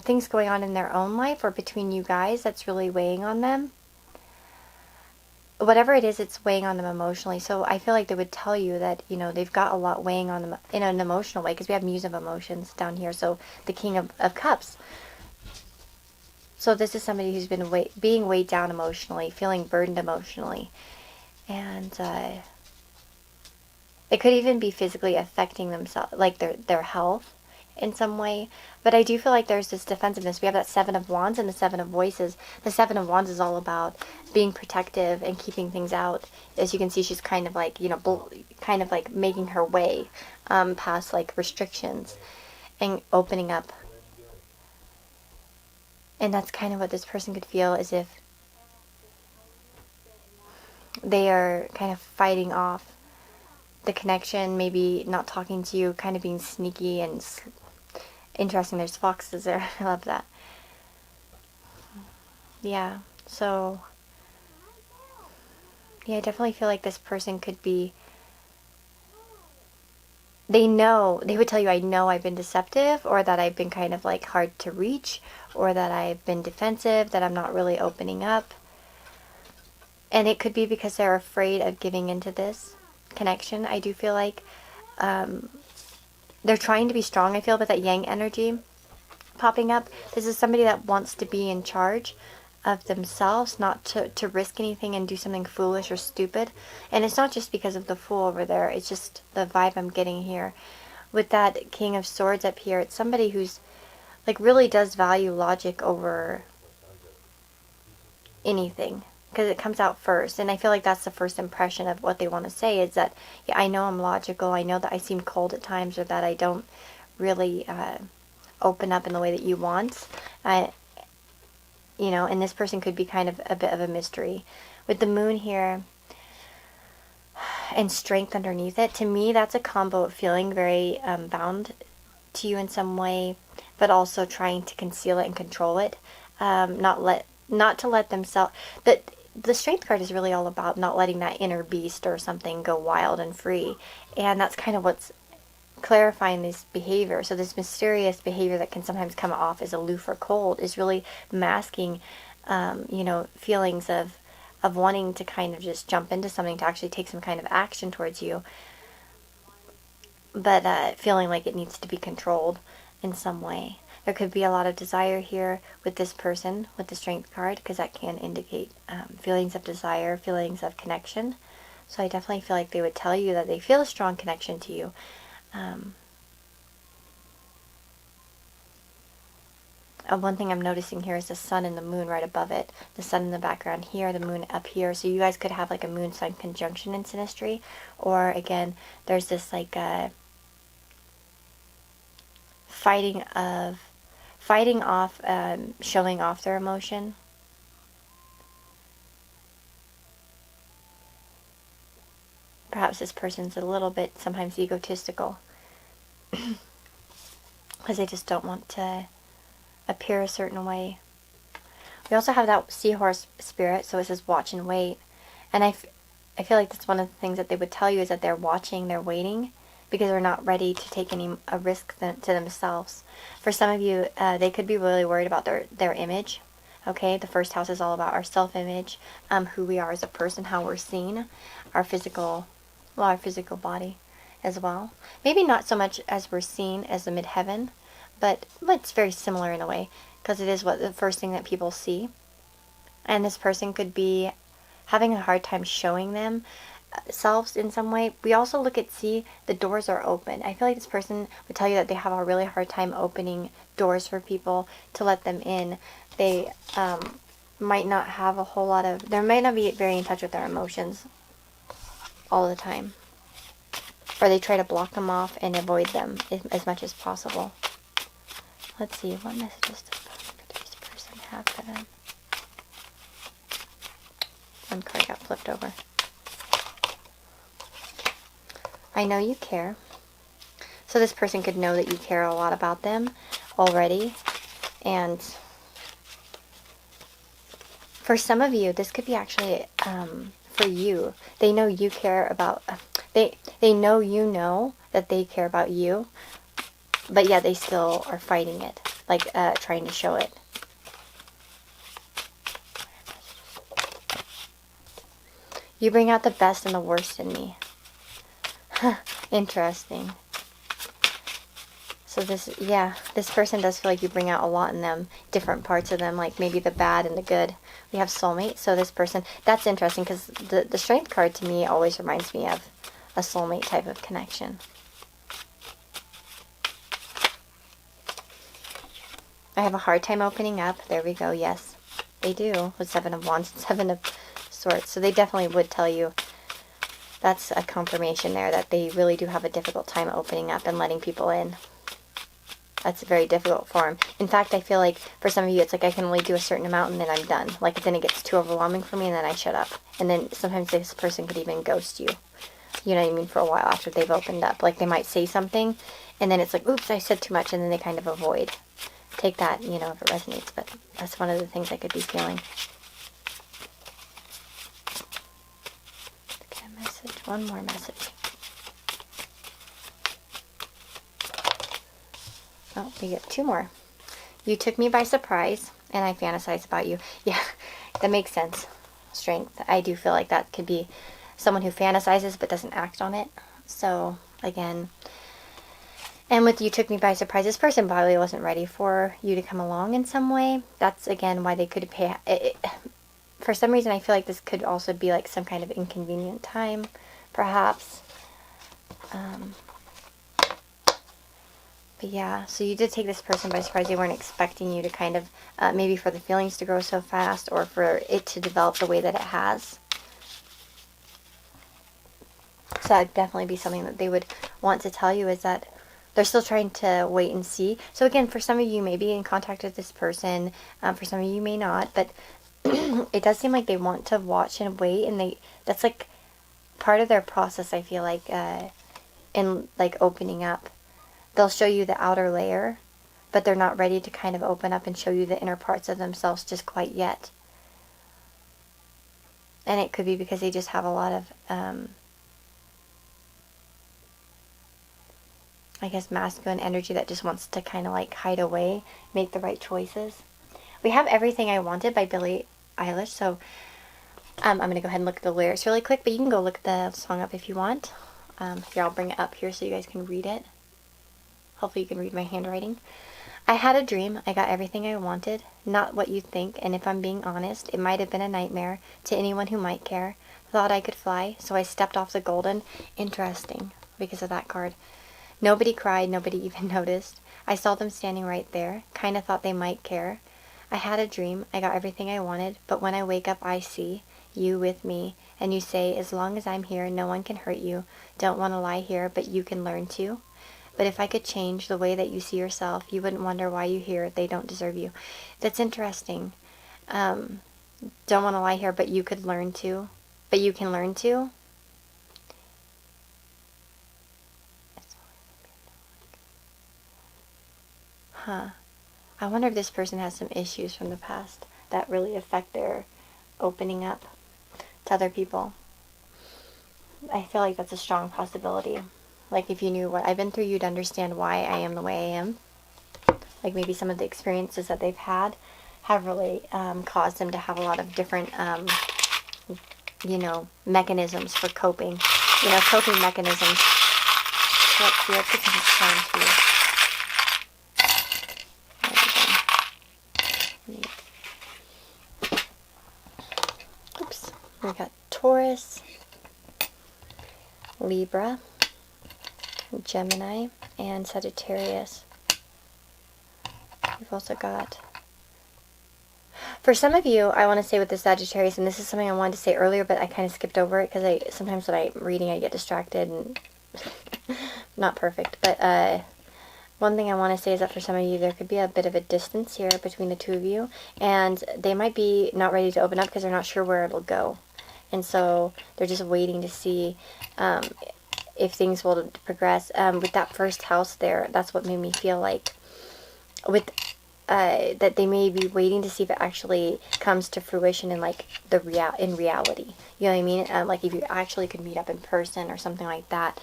things going on in their own life or between you guys that's really weighing on them. Whatever it is, it's weighing on them emotionally. So I feel like they would tell you that, they've got a lot weighing on them in an emotional way, because we have Muse of Emotions down here. So the King of Cups. So this is somebody who's been being weighed down emotionally, feeling burdened emotionally. And it could even be physically affecting themselves, like their health in some way. But I do feel like there's this defensiveness. We have that Seven of Wands and the Seven of Voices. The Seven of Wands is all about being protective and keeping things out. As you can see, she's kind of like, kind of like making her way past like restrictions and opening up. And that's kind of what this person could feel, as if they are kind of fighting off the connection, maybe not talking to you, kind of being sneaky and interesting. There's foxes there. I love that. Yeah, so yeah, I definitely feel like this person could be, they would tell you, I know I've been deceptive, or that I've been kind of like hard to reach, or that I've been defensive, that I'm not really opening up. And it could be because they're afraid of giving into this connection. I do feel like they're trying to be strong. I feel about that yang energy popping up. This is somebody that wants to be in charge of themselves, not to risk anything and do something foolish or stupid. And it's not just because of the Fool over there. It's just the vibe I'm getting here. With that King of Swords up here, it's somebody who's like really does value logic over anything, because it comes out first. And I feel like that's the first impression of what they want to say, is that, yeah, I know I'm logical, I know that I seem cold at times, or that I don't really open up in the way that you want. And this person could be kind of a bit of a mystery. With the Moon here and Strength underneath it, to me that's a combo of feeling very bound to you in some way, but also trying to conceal it and control it. Not to let themselves... The Strength card is really all about not letting that inner beast or something go wild and free. And that's kind of what's clarifying this behavior. So this mysterious behavior that can sometimes come off as aloof or cold is really masking, feelings of wanting to kind of just jump into something, to actually take some kind of action towards you, but feeling like it needs to be controlled in some way. There could be a lot of desire here with this person, with the Strength card, because that can indicate feelings of desire, feelings of connection. So I definitely feel like they would tell you that they feel a strong connection to you. One thing I'm noticing here is the Sun and the Moon right above it. The Sun in the background here, the Moon up here. So you guys could have like a Moon-Sun conjunction in Sinistry. Or again, there's this like fighting off, showing off their emotion. Perhaps this person's a little bit sometimes egotistical, because they just don't want to appear a certain way. We also have that Seahorse spirit, so it says watch and wait. And I feel like that's one of the things that they would tell you, is that they're watching, they're waiting, because they're not ready to take a risk to themselves. For some of you, they could be really worried about their image. Okay, the first house is all about our self-image, who we are as a person, how we're seen, our physical body as well. Maybe not so much as we're seen as the midheaven, but it's very similar in a way, because it is the first thing that people see. And this person could be having a hard time showing themselves in some way. We also look at, see, the doors are open. I feel like this person would tell you that they have a really hard time opening doors for people to let them in. They might not have a whole lot of, they might not be very in touch with their emotions all the time. Or they try to block them off and avoid them as much as possible. Let's see, what messages does this person have for them? One card got flipped over. I know you care. So this person could know that you care a lot about them already. And for some of you, this could be actually for you. They know you care about, they know you know that they care about you, but yet they still are fighting it, like trying to show it. You bring out the best and the worst in me. Interesting. So this, yeah, this person does feel like you bring out a lot in them, different parts of them, like maybe the bad and the good. We have soulmate, so this person, that's interesting because the strength card to me always reminds me of a soulmate type of connection. I have a hard time opening up. There we go, yes, they do, with 7 of Wands and 7 of Swords. So they definitely would tell you, that's a confirmation there, that they really do have a difficult time opening up and letting people in. That's very difficult for them. In fact, I feel like for some of you, it's like I can only do a certain amount and then I'm done. Like then it gets too overwhelming for me and then I shut up. And then sometimes this person could even ghost you. You know what I mean? For a while after they've opened up. Like they might say something and then it's like, oops, I said too much, and then they kind of avoid. Take that, you know, if it resonates. But that's one of the things I could be feeling. Okay, message. One more message. Oh, we get 2 more. You took me by surprise, and I fantasized about you. Yeah, that makes sense. Strength. I do feel like that could be someone who fantasizes but doesn't act on it. So, again, and with you took me by surprise, this person probably wasn't ready for you to come along in some way. That's, again, why they could pay. For some reason, I feel like this could also be like some kind of inconvenient time, perhaps. But yeah, so you did take this person by surprise. They weren't expecting you to kind of, maybe for the feelings to grow so fast or for it to develop the way that it has. So that would definitely be something that they would want to tell you, is that they're still trying to wait and see. So again, for some of you, you may be in contact with this person. For some of you, you may not. But it does seem like they want to watch and wait. And that's like part of their process, I feel like, in like opening up. They'll show you the outer layer, but they're not ready to kind of open up and show you the inner parts of themselves just quite yet. And it could be because they just have a lot of, I guess, masculine energy that just wants to kind of like hide away, make the right choices. We have Everything I Wanted by Billie Eilish, so I'm going to go ahead and look at the lyrics really quick, but you can go look the song up if you want. Here, I'll bring it up here so you guys can read it. Hopefully you can read my handwriting. I had a dream. I got everything I wanted. Not what you think. And if I'm being honest, it might have been a nightmare to anyone who might care. Thought I could fly, so I stepped off the golden. Interesting, because of that card. Nobody cried. Nobody even noticed. I saw them standing right there. Kind of thought they might care. I had a dream. I got everything I wanted. But when I wake up, I see you with me. And you say, as long as I'm here, no one can hurt you. Don't want to lie here, but you can learn to. But if I could change the way that you see yourself, you wouldn't wonder why you hear they don't deserve you. That's interesting. Don't want to lie here, but you could learn to. But you can learn to. Huh. I wonder if this person has some issues from the past that really affect their opening up to other people. I feel like that's a strong possibility. Like if you knew what I've been through, you'd understand why I am the way I am. Like maybe some of the experiences that they've had have really caused them to have a lot of different, you know, mechanisms for coping. You know, coping mechanisms. Let's see, let's get some time to oops. We got Taurus, Libra, Gemini, and Sagittarius. We've also got For some of you, I want to say with the Sagittarius, and this is something I wanted to say earlier, but I kind of skipped over it because sometimes when I'm reading, I get distracted and not perfect. But one thing I want to say is that for some of you, there could be a bit of a distance here between the two of you, and they might be not ready to open up because they're not sure where it'll go. And so they're just waiting to see if things will progress. With that first house there, that's what made me feel like with that they may be waiting to see if it actually comes to fruition in like in reality. You know what I mean? Like if you actually could meet up in person or something like that.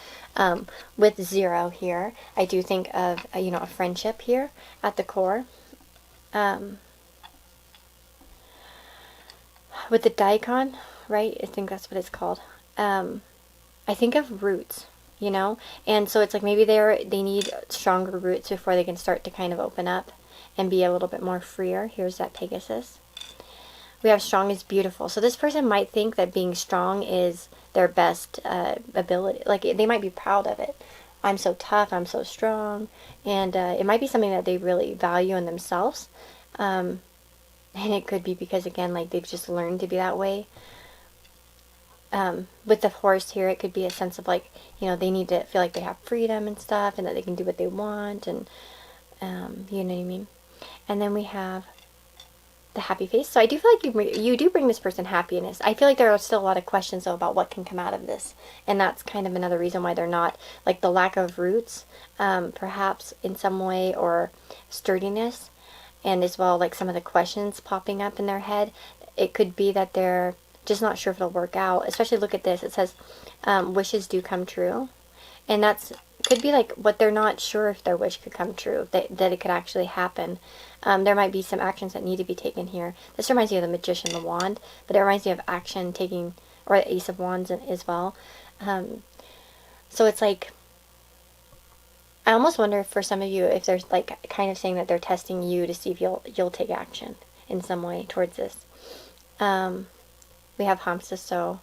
With 0 here, I do think of a friendship here at the core. With the daikon, right? I think that's what it's called. I think of roots, and so it's like maybe they need stronger roots before they can start to kind of open up and be a little bit more freer. Here's that Pegasus. We have strong is beautiful. So this person might think that being strong is their best ability. Like they might be proud of it. I'm so tough, I'm so strong. And it might be something that they really value in themselves. And it could be because, again, like they've just learned to be that way. With the horse here, it could be a sense of like, they need to feel like they have freedom and stuff and that they can do what they want. And you know what I mean? And then we have the happy face. So I do feel like you do bring this person happiness. I feel like there are still a lot of questions, though, about what can come out of this. And that's kind of another reason why they're not, like the lack of roots, perhaps in some way, or sturdiness. And as well, like some of the questions popping up in their head. It could be that they're just not sure if it'll work out. Especially look at this. It says, wishes do come true. And that's could be like what they're not sure if their wish could come true, that it could actually happen. There might be some actions that need to be taken here. This reminds me of the Magician, the Wand, but it reminds me of action taking, or the Ace of Wands as well. So it's like, I almost wonder for some of you if there's like kind of saying that they're testing you to see if you'll take action in some way towards this. We have Hamsa, so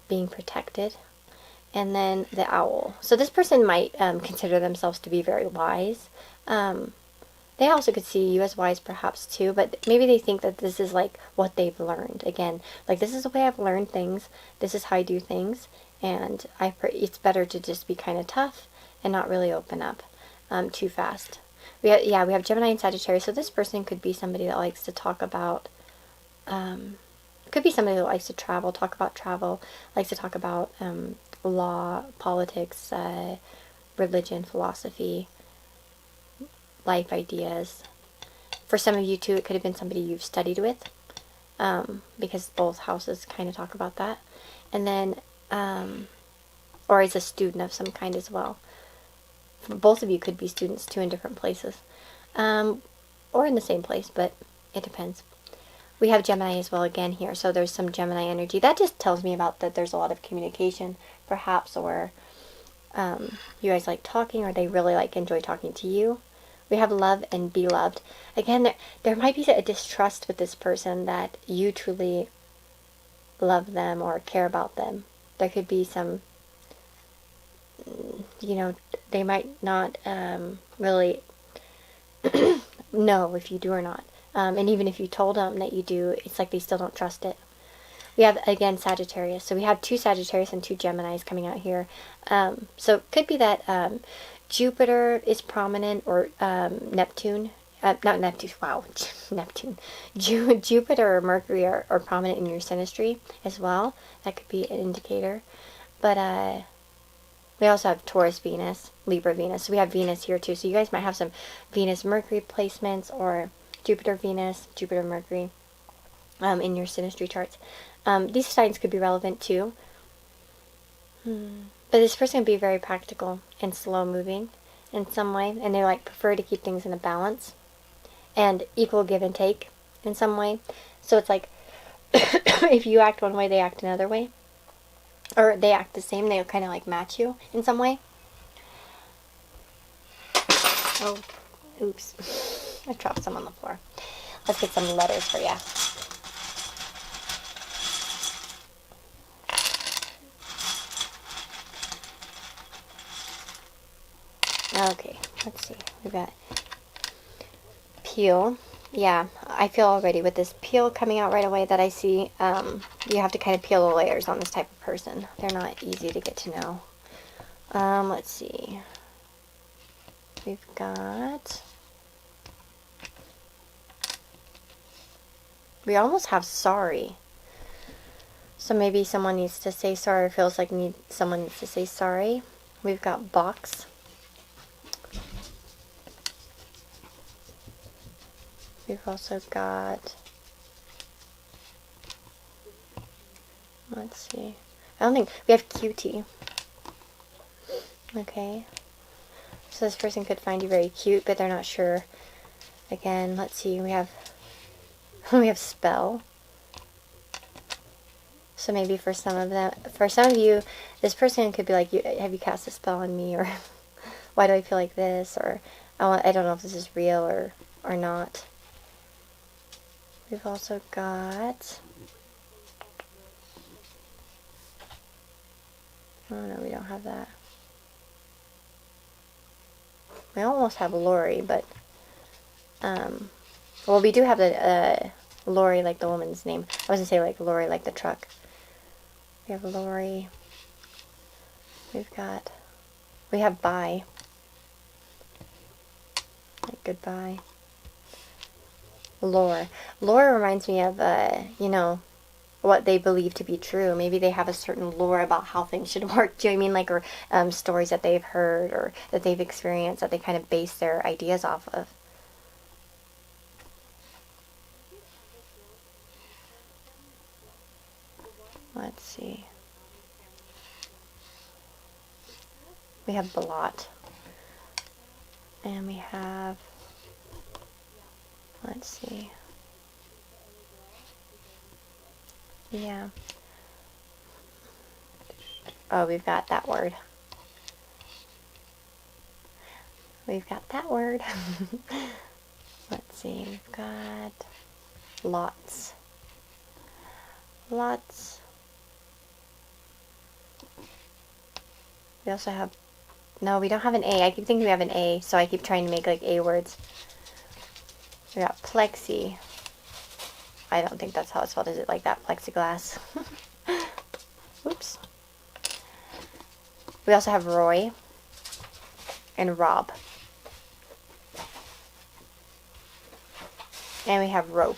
being protected. And then the owl. So this person might consider themselves to be very wise. They also could see you as wise perhaps too, but maybe they think that this is like what they've learned. Again, like this is the way I've learned things. This is how I do things. And it's better to just be kind of tough and not really open up too fast. We have Gemini and Sagittarius. So this person could be somebody that likes to talk about, could be somebody that likes to travel, talk about travel, likes to talk about law, politics, religion, philosophy, life ideas. For some of you too, it could have been somebody you've studied with, because both houses kind of talk about that. And then, or as a student of some kind as well. Both of you could be students too in different places, or in the same place, but it depends. We have Gemini as well again here, so there's some Gemini energy. That just tells me about that there's a lot of communication, perhaps, or you guys like talking, or they really enjoy talking to you. We have love and be loved. Again, there might be a distrust with this person that you truly love them or care about them. There could be some, they might not really know if you do or not. And even if you told them that you do, it's like they still don't trust it. We have, again, Sagittarius. So we have 2 Sagittarius and 2 Geminis coming out here. So it could be that Jupiter is prominent, or Neptune. Not Neptune, wow, Neptune. Jupiter or Mercury are prominent in your synastry as well. That could be an indicator. But we also have Taurus Venus, Libra Venus. So we have Venus here too. So you guys might have some Venus Mercury placements, or Jupiter Venus, Jupiter Mercury in your synastry charts. These signs could be relevant too. But this person can be very practical and slow moving in some way, and they prefer to keep things in a balance and equal give and take in some way. So it's like if you act one way, they act another way, or they act the same. They'll kind of match you in some way. Oh, oops. I dropped some on the floor. Let's get some letters for you. Okay, let's see. We've got Peel. Yeah, I feel already with this peel coming out right away that I see, you have to kind of peel the layers on this type of person. They're not easy to get to know. Let's see. We've got... We almost have sorry. So maybe someone needs to say sorry, or feels like someone needs to say sorry. We've got box. We've also got... Let's see. I don't think... We have cutie. Okay. So this person could find you very cute, but they're not sure. Again, let's see. We have... we have spell. So maybe for some of you, this person could be like, have you cast a spell on me? Or why do I feel like this? Or I don't know if this is real or not. We've also got... Oh no, we don't have that. We almost have Lori, but... well, we do have the Lori, like the woman's name. I was going to say like Lori, like the truck. We have Lori. We have bye. Like goodbye. Lore. Lore reminds me of, you know, what they believe to be true. Maybe they have a certain lore about how things should work. Do you know what I mean? Like, or stories that they've heard or that they've experienced that they kind of base their ideas off of. Let's see. We have blot. And we have... Let's see. Yeah. Oh, we've got that word. We've got that word. Let's see. We've got lots. Lots. We also have... No, we don't have an A. I keep thinking we have an A, so I keep trying to make like A words. We got plexi. I don't think that's how it's spelled. Is it like that? Plexiglass. Oops. We also have Roy and Rob. And we have rope.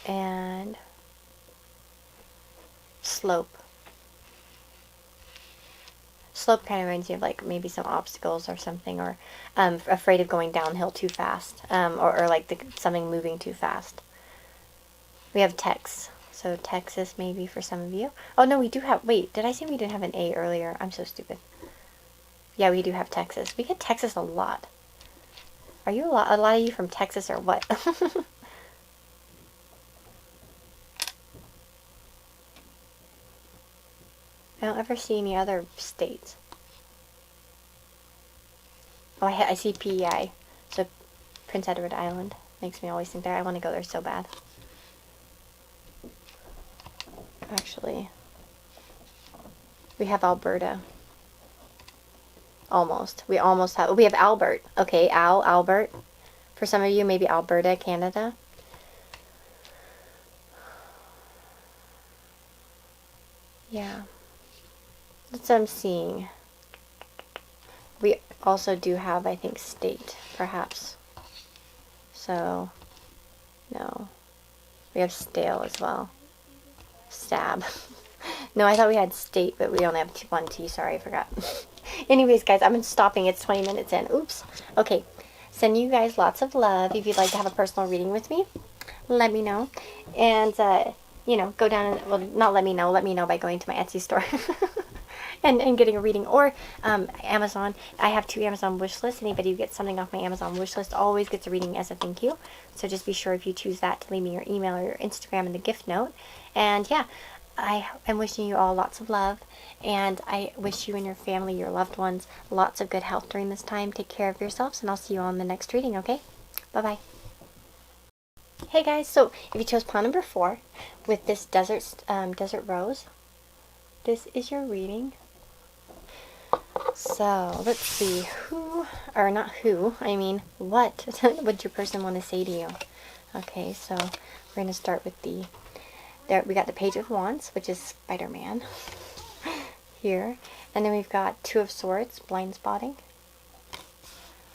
And slope. Slope kind of reminds me of like maybe some obstacles or something, or afraid of going downhill too fast, or like something moving too fast. We have Tex, so Texas maybe for some of you. Oh no, we do have, wait, did I say we didn't have an A earlier? I'm so stupid. Yeah, we do have Texas. We get Texas a lot. Are you a lot of you from Texas or what? I don't ever see any other states. Oh, I see PEI. So, Prince Edward Island. Makes me always think there. I want to go there so bad. Actually, we have Alberta. Almost. We almost have... We have Albert. Okay, Albert. For some of you, maybe Alberta, Canada. Yeah. That's what I'm seeing. We also do have, I think, state, perhaps. So, no. We have stale as well. Stab. No, I thought we had state, but we only have one T. Sorry, I forgot. Anyways, guys, I'm stopping. It's 20 minutes in. Oops. Okay. Send you guys lots of love. If you'd like to have a personal reading with me, let me know. And, you know, go down and, well, not let me know by going to my Etsy store. And getting a reading, or Amazon. I have 2 Amazon wish lists. Anybody who gets something off my Amazon wish list always gets a reading as a thank you. So just be sure if you choose that to leave me your email or your Instagram in the gift note. And yeah, I am wishing you all lots of love, and I wish you and your family, your loved ones, lots of good health during this time. Take care of yourselves, and I'll see you on the next reading, okay? Bye-bye. Hey guys, so if you chose pile number 4 with this desert rose, this is your reading. So let's see, who or not who, I mean, what would your person want to say to you? Okay, so we're going to start with there we got the Page of Wands, which is Spider-Man here. And then we've got Two of Swords, blind spotting.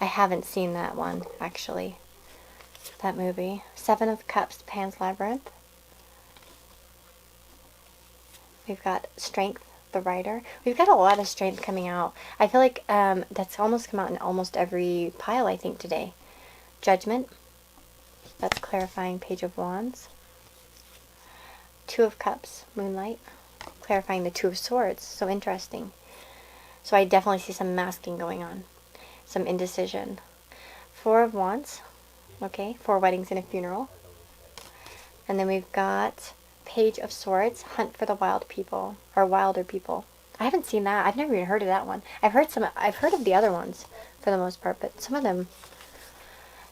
I haven't seen that one, actually, that movie. Seven of Cups, Pan's Labyrinth. We've got Strength, the Rider. We've got a lot of strength coming out. I feel like that's almost come out in almost every pile, I think, today. Judgment. That's clarifying Page of Wands. Two of Cups, Moonlight. Clarifying the Two of Swords. So interesting. So I definitely see some masking going on. Some indecision. Four of Wands. Okay, 4 weddings and a funeral. And then we've got Page of Swords, Hunt for the Wild People, or Wilder People. I haven't seen that. I've never even heard of that one. I've heard of the other ones for the most part, but some of them.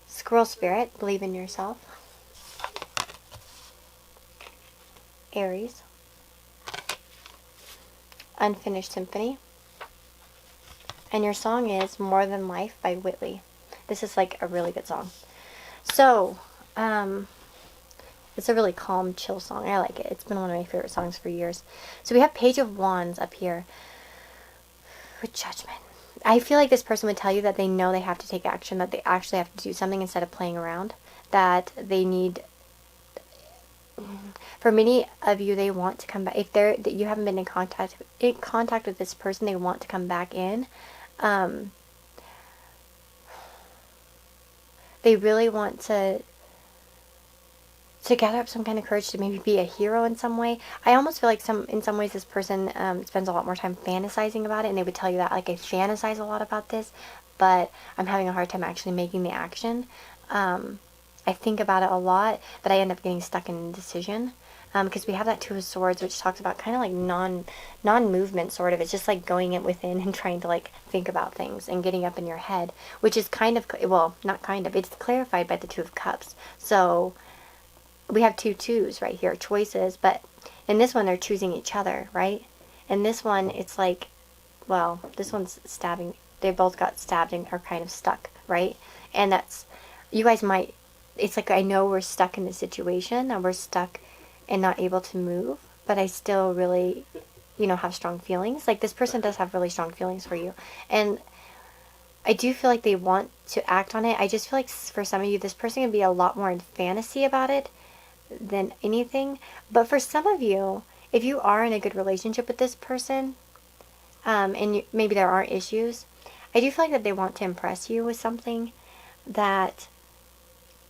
Squirrel Spirit, Believe in Yourself. Aries. Unfinished Symphony. And your song is More Than Life by Whitley. This is like a really good song. So, it's a really calm, chill song. I like it. It's been one of my favorite songs for years. So we have Page of Wands up here with Judgment. I feel like this person would tell you that they know they have to take action, that they actually have to do something instead of playing around, that they need... For many of you, they want to come back. If you haven't been in contact with this person, they want to come back in. They really want to gather up some kind of courage to maybe be a hero in some way. I almost feel like in some ways this person spends a lot more time fantasizing about it, and they would tell you that, like, I fantasize a lot about this, but I'm having a hard time actually making the action. I think about it a lot, but I end up getting stuck in indecision. Because we have that Two of Swords, which talks about kind of like non-movement, sort of. It's just like going in within and trying to like think about things and getting up in your head, which is kind of, well, not kind of, it's clarified by the Two of Cups. So we have two twos right here, choices, but in this one they're choosing each other, right? In this one it's like, well, this one's stabbing. They both got stabbed and are kind of stuck, right? And that's, you guys might, it's like, I know we're stuck in this situation, and we're stuck and not able to move, but I still really, have strong feelings. Like, this person does have really strong feelings for you. And I do feel like they want to act on it. I just feel like for some of you, this person can be a lot more in fantasy about it than anything. But for some of you, if you are in a good relationship with this person, and maybe there aren't issues, I do feel like that they want to impress you with something, that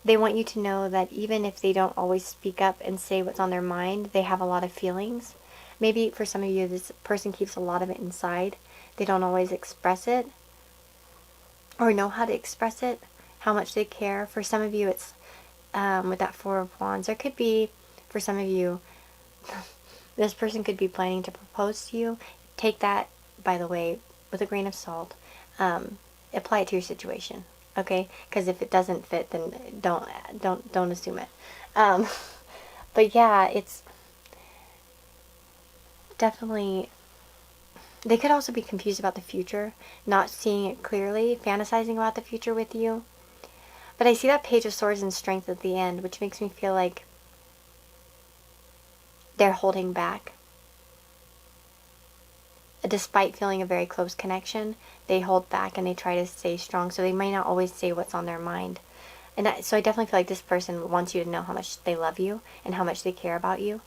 they want you to know that even if they don't always speak up and say what's on their mind, they have a lot of feelings. Maybe for some of you, this person keeps a lot of it inside. They don't always express it or know how to express it, how much they care. For some of you, it's with that Four of Wands. There could be, for some of you, this person could be planning to propose to you. Take that, by the way, with a grain of salt. Apply it to your situation. Okay, because if it doesn't fit, then don't assume it. But yeah, it's definitely. They could also be confused about the future, not seeing it clearly, fantasizing about the future with you. But I see that Page of Swords and Strength at the end, which makes me feel like they're holding back. Despite feeling a very close connection, they hold back and they try to stay strong, so they might not always say what's on their mind. And so I definitely feel like this person wants you to know how much they love you and how much they care about you.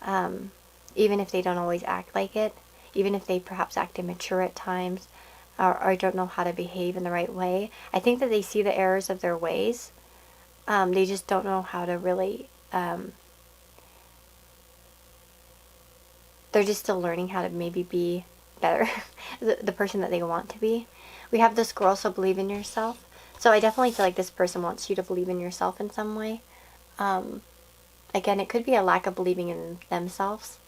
Even if they don't always act like it, even if they perhaps act immature at times, or don't know how to behave in the right way. I think that they see the errors of their ways. They just don't know how to really... they're just still learning how to maybe be better, the person that they want to be. We have the Squirrel, so believe in yourself. So I definitely feel like this person wants you to believe in yourself in some way. Again, it could be a lack of believing in themselves.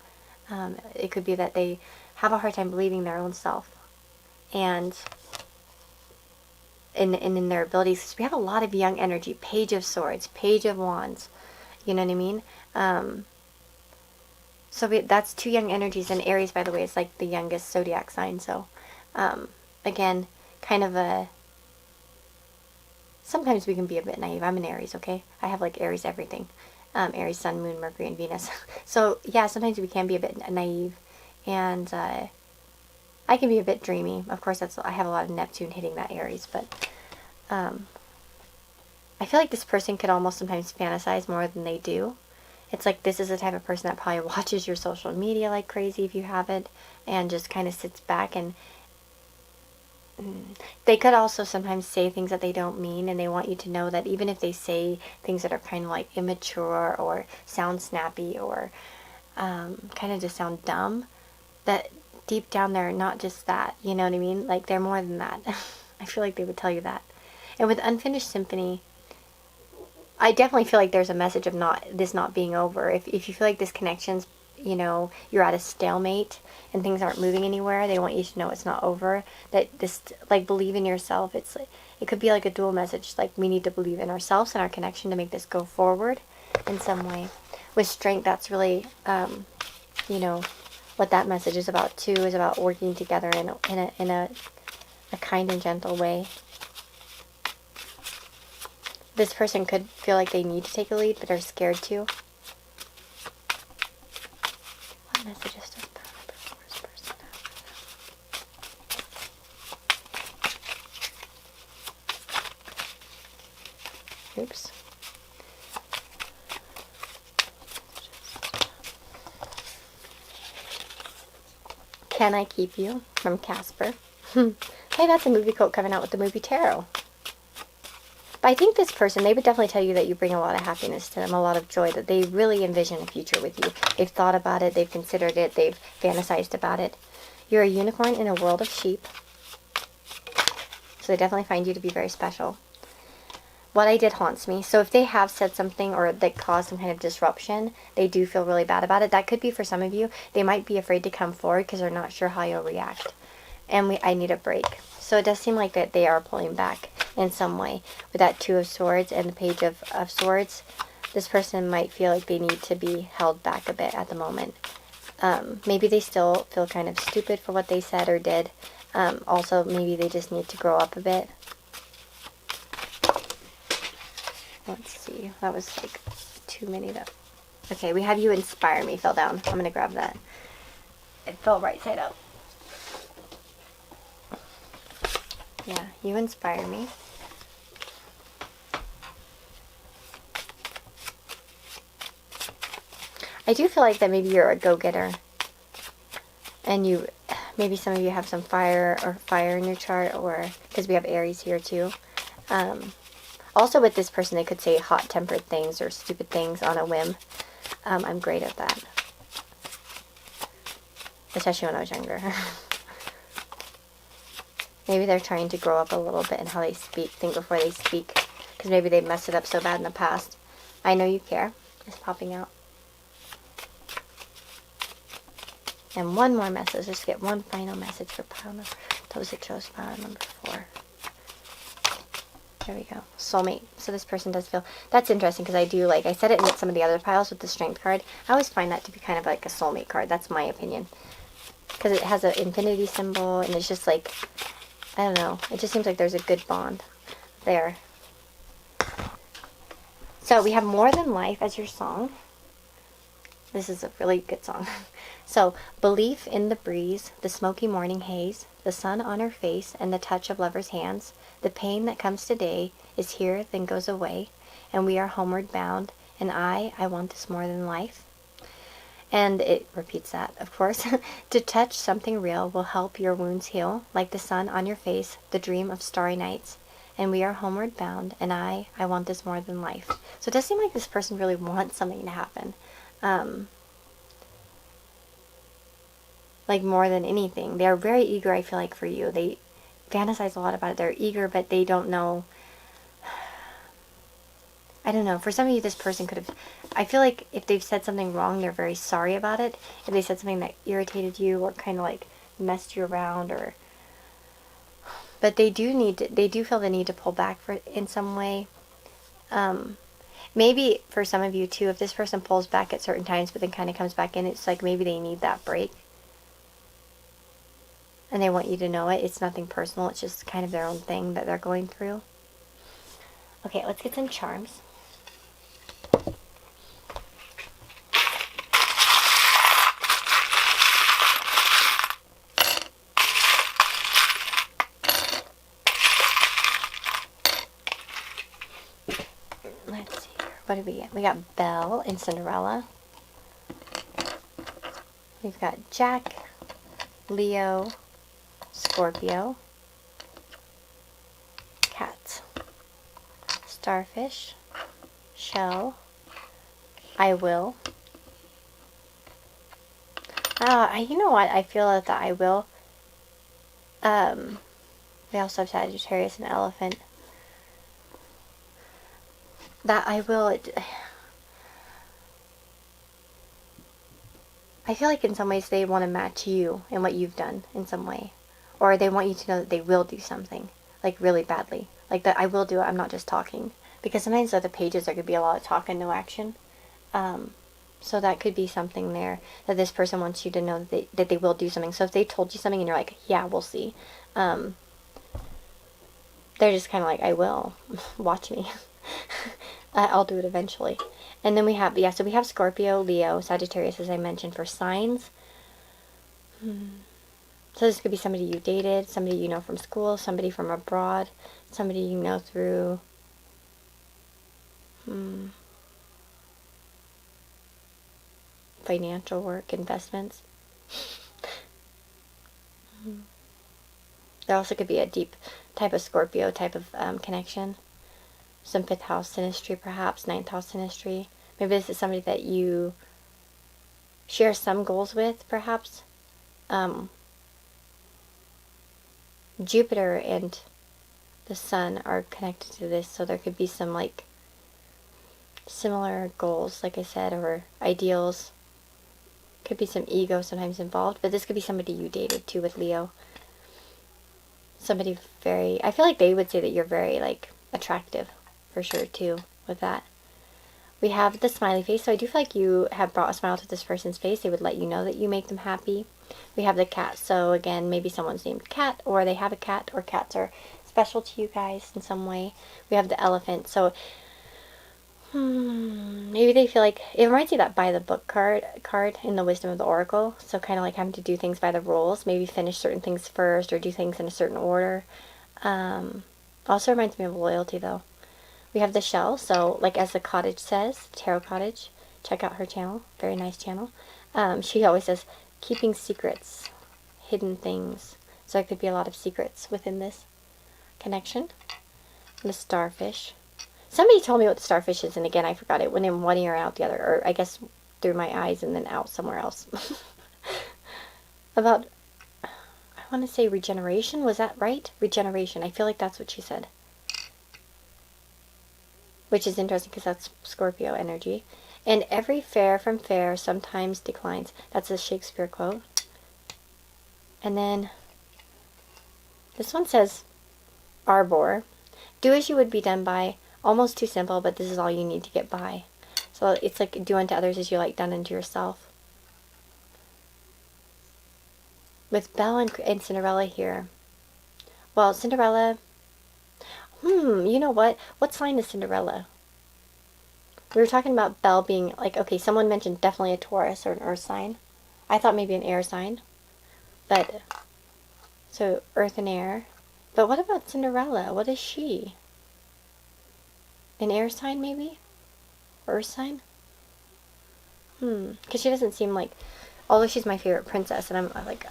It could be that they have a hard time believing their own self and in their abilities. Because we have a lot of young energy. Page of Swords, Page of Wands. You know what I mean? So that's two young energies, and Aries, by the way, is like the youngest zodiac sign. So, again, kind of a sometimes we can be a bit naive. I'm an Aries, okay? I have like Aries everything. Aries, Sun, Moon, Mercury, and Venus. So yeah, sometimes we can be a bit naive, and I can be a bit dreamy. Of course, I have a lot of Neptune hitting that Aries, but I feel like this person could almost sometimes fantasize more than they do. It's like this is the type of person that probably watches your social media like crazy if you have it, and just kind of sits back, and they could also sometimes say things that they don't mean, and they want you to know that even if they say things that are kind of like immature or sound snappy or kind of just sound dumb, that deep down they're not just that, you know what I mean? Like they're more than that. I feel like they would tell you that. And with Unfinished Symphony, I definitely feel like there's a message of not being over. If you feel like this connection's, you know, you're at a stalemate and things aren't moving anywhere, they want you to know it's not over. That this, like, believe in yourself. It's like, it could be like a dual message. Like, we need to believe in ourselves and our connection to make this go forward in some way. With Strength, that's really, you know, what that message is about too. Is about working together in a kind and gentle way. This person could feel like they need to take a lead, but are scared to. What messages does power before this person have? Oops. Can I Keep You? From Casper. Hey, that's a movie quote coming out with the movie Tarot. But I think this person, they would definitely tell you that you bring a lot of happiness to them, a lot of joy, that they really envision a future with you. They've thought about it, they've considered it, they've fantasized about it. You're a unicorn in a world of sheep. So they definitely find you to be very special. What I did haunts me. So if they have said something or that caused some kind of disruption, they do feel really bad about it. That could be for some of you. They might be afraid to come forward because they're not sure how you'll react. And I need a break. So it does seem like that they are pulling back in some way. With that Two of Swords and the Page of Swords, this person might feel like they need to be held back a bit at the moment. Maybe they still feel kind of stupid for what they said or did. Also, maybe they just need to grow up a bit. Let's see. That was like too many though. Okay, we have You Inspire Me fell down. I'm going to grab that. It fell right side up. Yeah, You Inspire Me. I do feel like that maybe you're a go-getter. And maybe some of you have some fire in your chart, or because we have Aries here too. Also with this person, they could say hot-tempered things or stupid things on a whim. I'm great at that. Especially when I was younger. Maybe they're trying to grow up a little bit in how they speak, think before they speak. Because maybe they messed it up so bad in the past. I Know You Care is popping out. And one more message. Just get one final message for pile number. Those that chose pile number 4. There we go. Soulmate. So this person does feel... That's interesting because I said it in some of the other piles with the Strength card. I always find that to be kind of like a soulmate card. That's my opinion. Because it has an infinity symbol and it's just like... I don't know. It just seems like there's a good bond there. So we have More Than Life as your song. This is a really good song. So, belief in the breeze, the smoky morning haze, the sun on her face, and the touch of lovers' hands. The pain that comes today is here, then goes away, and we are homeward bound, and I want this more than life. And it repeats that, of course. To touch something real will help your wounds heal, like the sun on your face, the dream of starry nights. And we are homeward bound, and I want this more than life. So it does seem like this person really wants something to happen. Like more than anything. They are very eager, I feel like, for you. They fantasize a lot about it. They're eager, but they don't know. I don't know. For some of you, this person could have... I feel like if they've said something wrong, they're very sorry about it. If they said something that irritated you or kind of like messed you around or... But they do feel the need to pull back in some way. Maybe for some of you too, if this person pulls back at certain times but then kind of comes back in, it's like maybe they need that break. And they want you to know it. It's nothing personal. It's just kind of their own thing that they're going through. Okay, let's get some charms. Let's see here. What did we get? We got Belle and Cinderella. We've got Jack, Leo, Scorpio, Cat, Starfish, Shell, I Will. You know what? I feel that the I Will. We also have Sagittarius and Elephant. That I Will. I feel like in some ways they want to match you and what you've done in some way. Or they want you to know that they will do something. Like really badly. Like that I will do it, I'm not just talking. Because sometimes other pages there could be a lot of talk and no action. So that could be something there. That this person wants you to know that they will do something. So if they told you something and you're like, yeah, we'll see. They're just kind of like, I will. Watch me. I'll do it eventually. And then we have, so we have Scorpio, Leo, Sagittarius, as I mentioned, for signs. So this could be somebody you dated, somebody you know from school, somebody from abroad, somebody you know through financial work, investments. There also could be a deep type of Scorpio type of connection. Some 5th house synastry, perhaps 9th house synastry. Maybe this is somebody that you share some goals with, perhaps. Jupiter and the Sun are connected to this, so there could be some like similar goals, like I said, or ideals. Could be some ego sometimes involved, but this could be somebody you dated too with Leo. Somebody very, I feel like they would say that you're very like attractive for sure too with that. We have the smiley face, so I do feel like you have brought a smile to this person's face. They would let you know that you make them happy. We have the cat, so again, maybe someone's named Cat, or they have a cat, or cats are special to you guys in some way. We have the elephant, so maybe they feel like, it reminds me of that by the book card in the Wisdom of the Oracle, so kind of like having to do things by the rules, maybe finish certain things first, or do things in a certain order. Also reminds me of loyalty though. We have the shell, so like as the cottage says, Tarot Cottage, check out her channel, very nice channel. She always says, keeping secrets, hidden things, so there could be a lot of secrets within this connection. And the starfish. Somebody told me what the starfish is, and again, I forgot it. Went in one ear and out the other, or I guess through my eyes and then out somewhere else. About, I want to say regeneration, was that right? Regeneration, I feel like that's what she said. Which is interesting because that's Scorpio energy. And every fair from fair sometimes declines. That's a Shakespeare quote. And then this one says, Arbor. Do as you would be done by. Almost too simple, but this is all you need to get by. So it's like do unto others as you like done unto yourself. With Belle and Cinderella here. Well, Cinderella... you know what? What sign is Cinderella? We were talking about Belle being like, okay, someone mentioned definitely a Taurus or an earth sign. I thought maybe an air sign. But, so earth and air. But what about Cinderella? What is she? An air sign maybe? Earth sign? Because she doesn't seem like, although she's my favorite princess, and I'm like,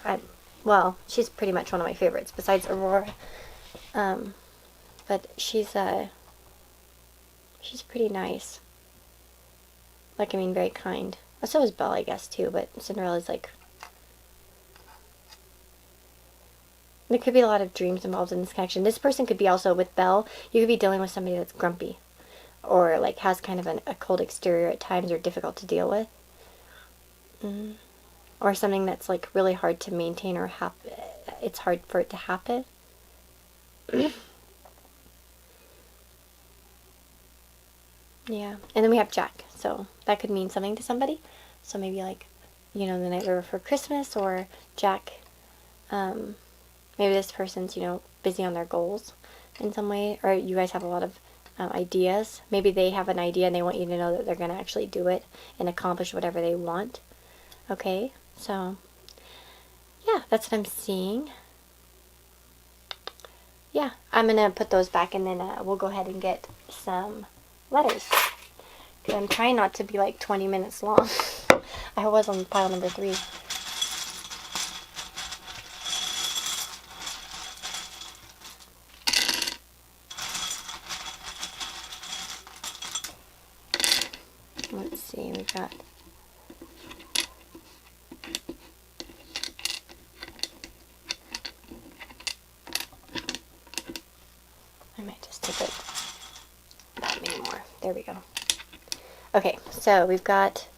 well, she's pretty much one of my favorites besides Aurora. But she's pretty nice. Like, I mean, very kind. So is Belle, I guess, too, but Cinderella's like... There could be a lot of dreams involved in this connection. This person could be also, with Belle, you could be dealing with somebody that's grumpy. Or, like, has kind of a cold exterior at times, or difficult to deal with. Or something that's, like, really hard to maintain, or it's hard for it to happen. Yeah, and then we have Jack, so that could mean something to somebody. So maybe like, you know, the night before Christmas, or Jack, maybe this person's, you know, busy on their goals in some way, or you guys have a lot of ideas. Maybe they have an idea and they want you to know that they're going to actually do it and accomplish whatever they want. Okay, so yeah, that's what I'm seeing. Yeah, I'm going to put those back, and then we'll go ahead and get some letters. Because I'm trying not to be like 20 minutes long. I was on pile number 3. Let's see, we've got... I might just take it that many more. There we go. Okay, so we've got...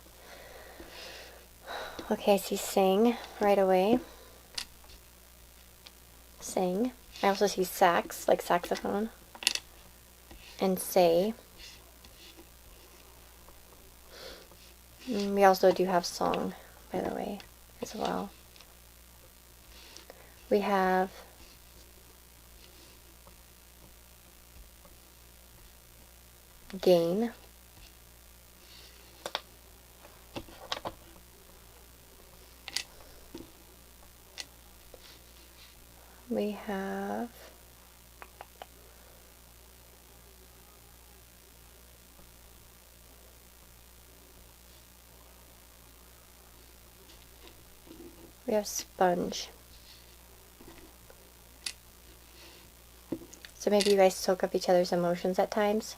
Okay, I see sing right away. Sing. I also see sax, like saxophone. And say. We also do have song, by the way, as well. We have gain. We have sponge. So maybe you guys soak up each other's emotions at times.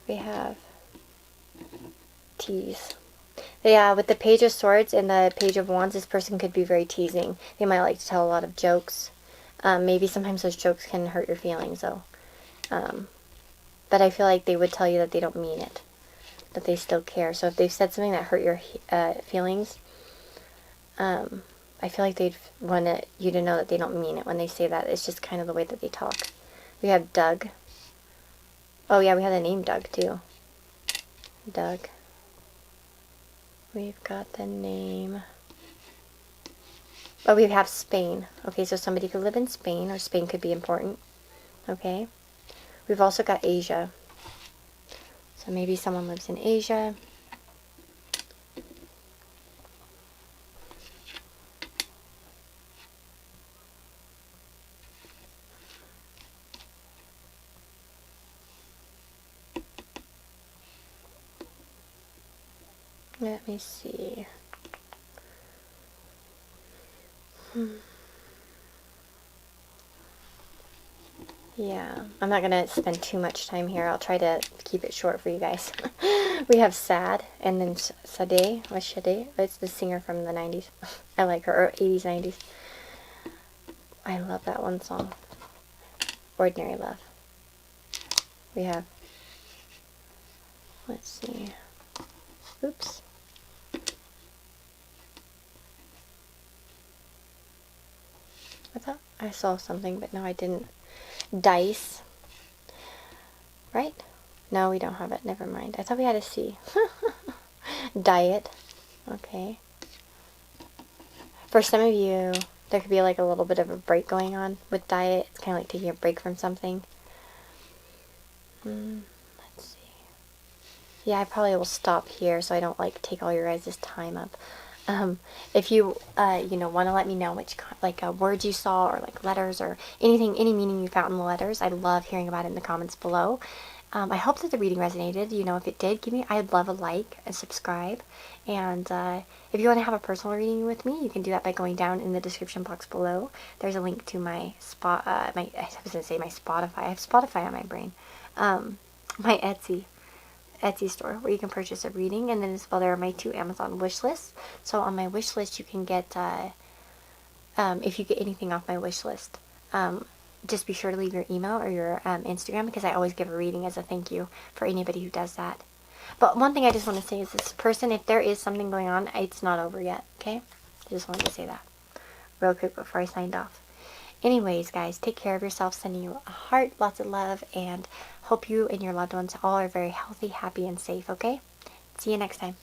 We have tease. Yeah, with the Page of Swords and the Page of Wands, this person could be very teasing. They might like to tell a lot of jokes. Maybe sometimes those jokes can hurt your feelings, though. But I feel like they would tell you that they don't mean it, that they still care. So if they've said something that hurt your feelings, I feel like they'd want you to know that they don't mean it when they say that. It's just kind of the way that they talk. We have Doug. Oh yeah, we have the name Doug too. Doug. We've got the name. Oh, we have Spain. Okay, so somebody could live in Spain, or Spain could be important. Okay. We've also got Asia. So maybe someone lives in Asia. Let me see. Yeah, I'm not going to spend too much time here. I'll try to keep it short for you guys. We have Sad, and then Sade, or Sade. It's the singer from the 90s. I like her, or 80s, 90s. I love that one song. Ordinary Love. We have, let's see. Oops. I thought I saw something, but no, I didn't. Dice. Right? No, we don't have it. Never mind. I thought we had a C. Diet. Okay. For some of you, there could be like a little bit of a break going on with diet. It's kind of like taking a break from something. Let's see. Yeah, I probably will stop here so I don't like take all your guys' time up. If you, you know, want to let me know which, words you saw, or like letters, or anything, any meaning you found in the letters, I love hearing about it in the comments below. I hope that the reading resonated. You know, if it did, I'd love a like, and subscribe. And if you want to have a personal reading with me, you can do that by going down in the description box below. There's a link to my I was going to say my Spotify. I have Spotify on my brain. My Etsy store, where you can purchase a reading, and then as well there are my 2 Amazon wish lists. So on my wish list you can get, if you get anything off my wish list, just be sure to leave your email or your Instagram, because I always give a reading as a thank you for anybody who does that. But one thing I just want to say is, this person, if there is something going on, it's not over yet, okay? I just wanted to say that real quick before I signed off. Anyways, guys, take care of yourself. Sending you a heart, lots of love, and hope you and your loved ones all are very healthy, happy, and safe, okay? See you next time.